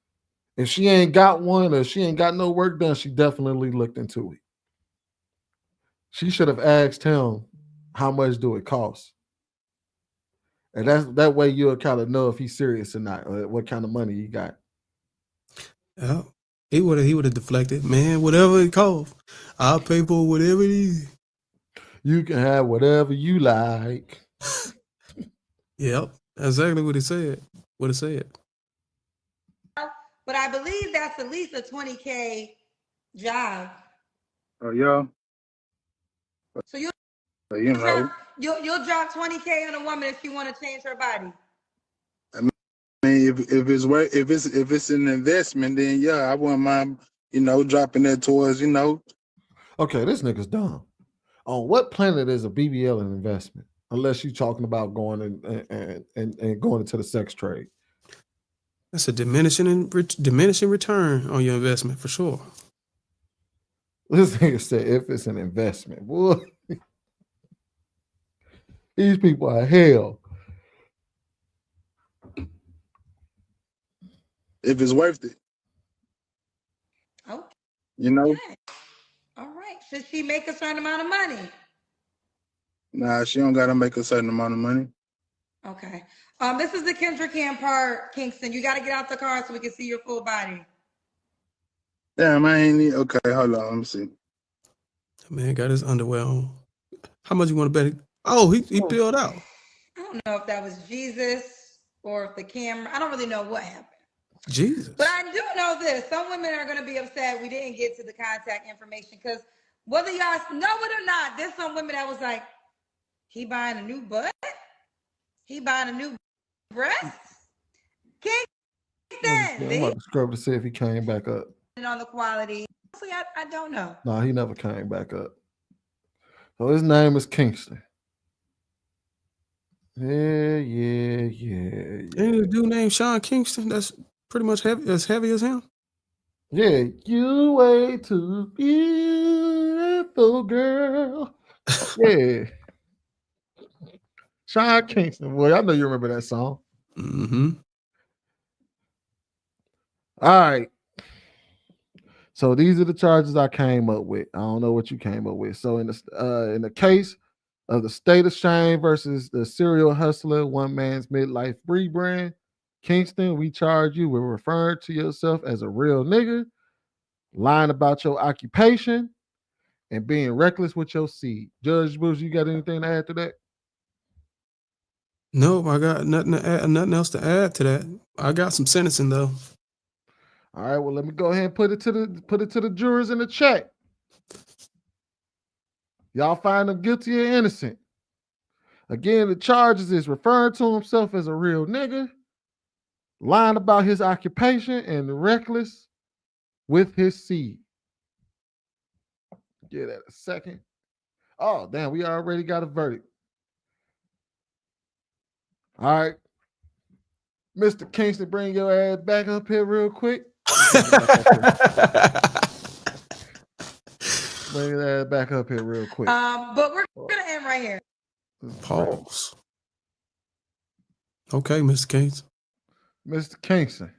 If she ain't got one or she ain't got no work done, she definitely looked into it. She should have asked him how much do it cost. And that way you'll kind of know if he's serious or not, or what kind of money he got. Yeah. He would have deflected. Man, whatever it costs, I'll pay for whatever it is. You can have whatever you like. Yep. Exactly what he said. What it said. But I believe that's at least a $20K job. Oh, yeah. So you'll drop $20K on a woman if you want to change her body. I mean, if it's an investment, then yeah, I wouldn't mind, dropping that towards, Okay, this nigga's dumb. On what planet is a BBL an investment? Unless you're talking about going and going into the sex trade. That's a diminishing return on your investment for sure. This nigga said if it's an investment, boy. These people are hell. If it's worth it. Okay. All right. Should she make a certain amount of money? Nah, she don't gotta make a certain amount of money. Okay. This is the Kendra Cam part, Kingston. You gotta get out the car so we can see your full body. Damn, I ain't need. Okay, hold on. Let me see. Man got his underwear on. How much you want to bet? Oh, he peeled out. I don't know if that was Jesus or if the camera. I don't really know what happened. Jesus. But I do know this. Some women are going to be upset we didn't get to the contact information because whether y'all know it or not, there's some women that was like, he buying a new butt? He buying a new breast? Kingston. I'm about to scrub to see if he came back up. On the quality. I don't know. No, he never came back up. So his name is Kingston. Yeah. Ain't a dude named Sean Kingston that's pretty much as heavy as him? Yeah, you way too beautiful, girl. Yeah. Sean Kingston, boy, I know you remember that song. Mm-hmm. All right. So these are the charges I came up with. I don't know what you came up with. So in the case of the State of Shame versus the serial hustler, one man's midlife rebrand, Kingston, we charge you with referring to yourself as a real nigga, lying about your occupation, and being reckless with your seed. Judge Bruce, you got anything to add to that? Nope, I got nothing to add, nothing else to add to that. I got some sentencing though. All right, well, let me go ahead and put it to the jurors in the chat. Y'all find him guilty or innocent. Again, the charges is referring to himself as a real nigga, lying about his occupation, and reckless with his seed. Give that a second. Oh, damn, we already got a verdict. All right. Mr. Kingston, bring your ass back up here real quick. Bring your ass back up here real quick. But we're gonna end right here. Pause. Okay, Mr. Kingston. Mr. Kingston.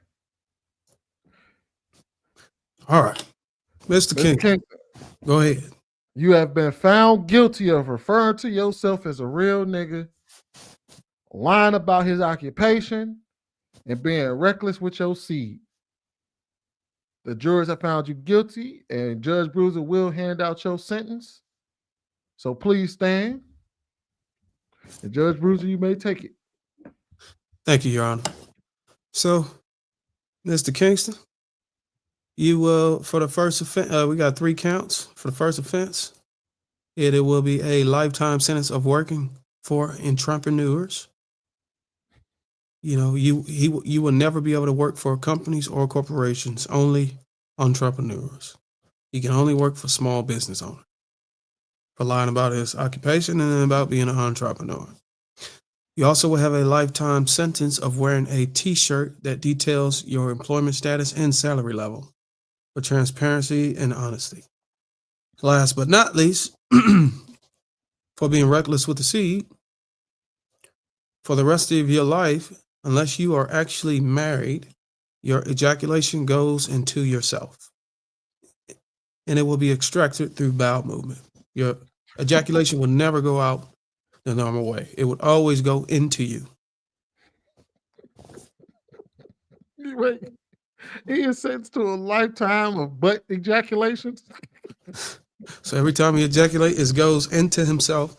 All right. Mr. Kingston. Go ahead. You have been found guilty of referring to yourself as a real nigga, lying about his occupation, and being reckless with your seed. The jurors have found you guilty, and Judge Bruiser will hand out your sentence. So please stand. And Judge Bruiser, you may take it. Thank you, Your Honor. So, Mr. Kingston, you will, for the first offense, we got 3 counts. For the first offense, it will be a lifetime sentence of working for entrepreneurs. You know, you will never be able to work for companies or corporations, only entrepreneurs. You can only work for small business owners. For lying about his occupation and about being an entrepreneur. You also will have a lifetime sentence of wearing a t-shirt that details your employment status and salary level for transparency and honesty. Last but not least, for being reckless with the seed, for the rest of your life, unless you are actually married, your ejaculation goes into yourself. And it will be extracted through bowel movement. Your ejaculation will never go out the normal way. It would always go into you. Wait, he is sentenced to a lifetime of butt ejaculations? So every time he ejaculates, it goes into himself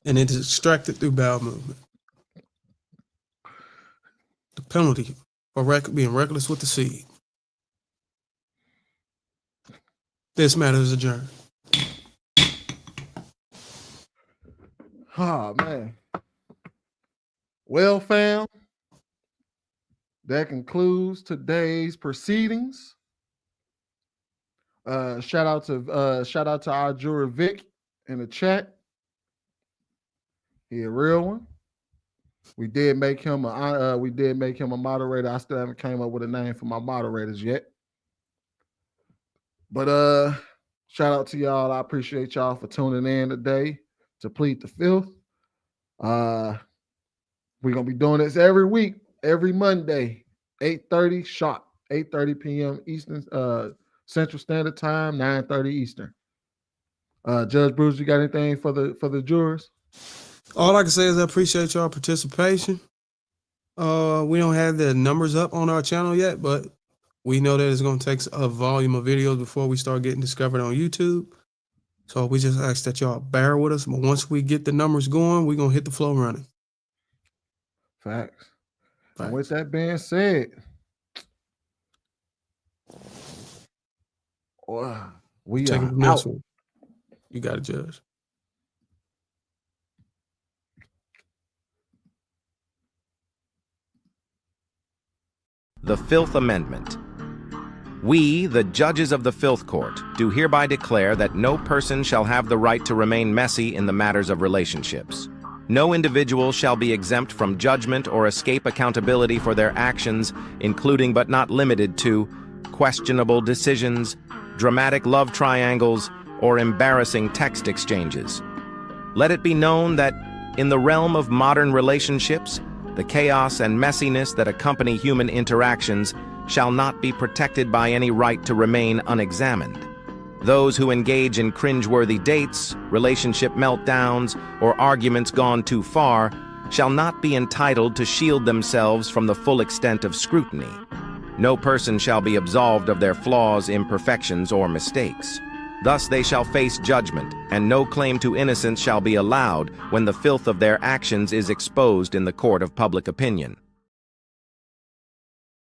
and it is extracted through bowel movement. The penalty for being reckless with the seed. This matter is adjourned. Oh, man. Well, fam, that concludes today's proceedings. Shout out to our juror Vic in the chat. He a real one. We did make him a moderator. I still haven't came up with a name for my moderators yet. But shout out to y'all. I appreciate y'all for tuning in today to Plead the Filth. We're gonna be doing this every week, every Monday, 8:30 sharp, 8:30 p.m. Eastern Central Standard Time, 9:30 Eastern. Judge Bruce, you got anything for the jurors? All I can say is I appreciate y'all participation. We don't have the numbers up on our channel yet, but we know that it's going to take a volume of videos before we start getting discovered on YouTube. So we just ask that y'all bear with us. But once we get the numbers going, we're going to hit the flow running. Facts. And with that being said, we Take are it from this out. one. You got it, Judge. The Filth Amendment. We, the judges of the Filth Court, do hereby declare that no person shall have the right to remain messy in the matters of relationships. No individual shall be exempt from judgment or escape accountability for their actions, including but not limited to questionable decisions, dramatic love triangles, or embarrassing text exchanges. Let it be known that, in the realm of modern relationships, the chaos and messiness that accompany human interactions shall not be protected by any right to remain unexamined. Those who engage in cringeworthy dates, relationship meltdowns, or arguments gone too far shall not be entitled to shield themselves from the full extent of scrutiny. No person shall be absolved of their flaws, imperfections, or mistakes. Thus they shall face judgment, and no claim to innocence shall be allowed when the filth of their actions is exposed in the court of public opinion.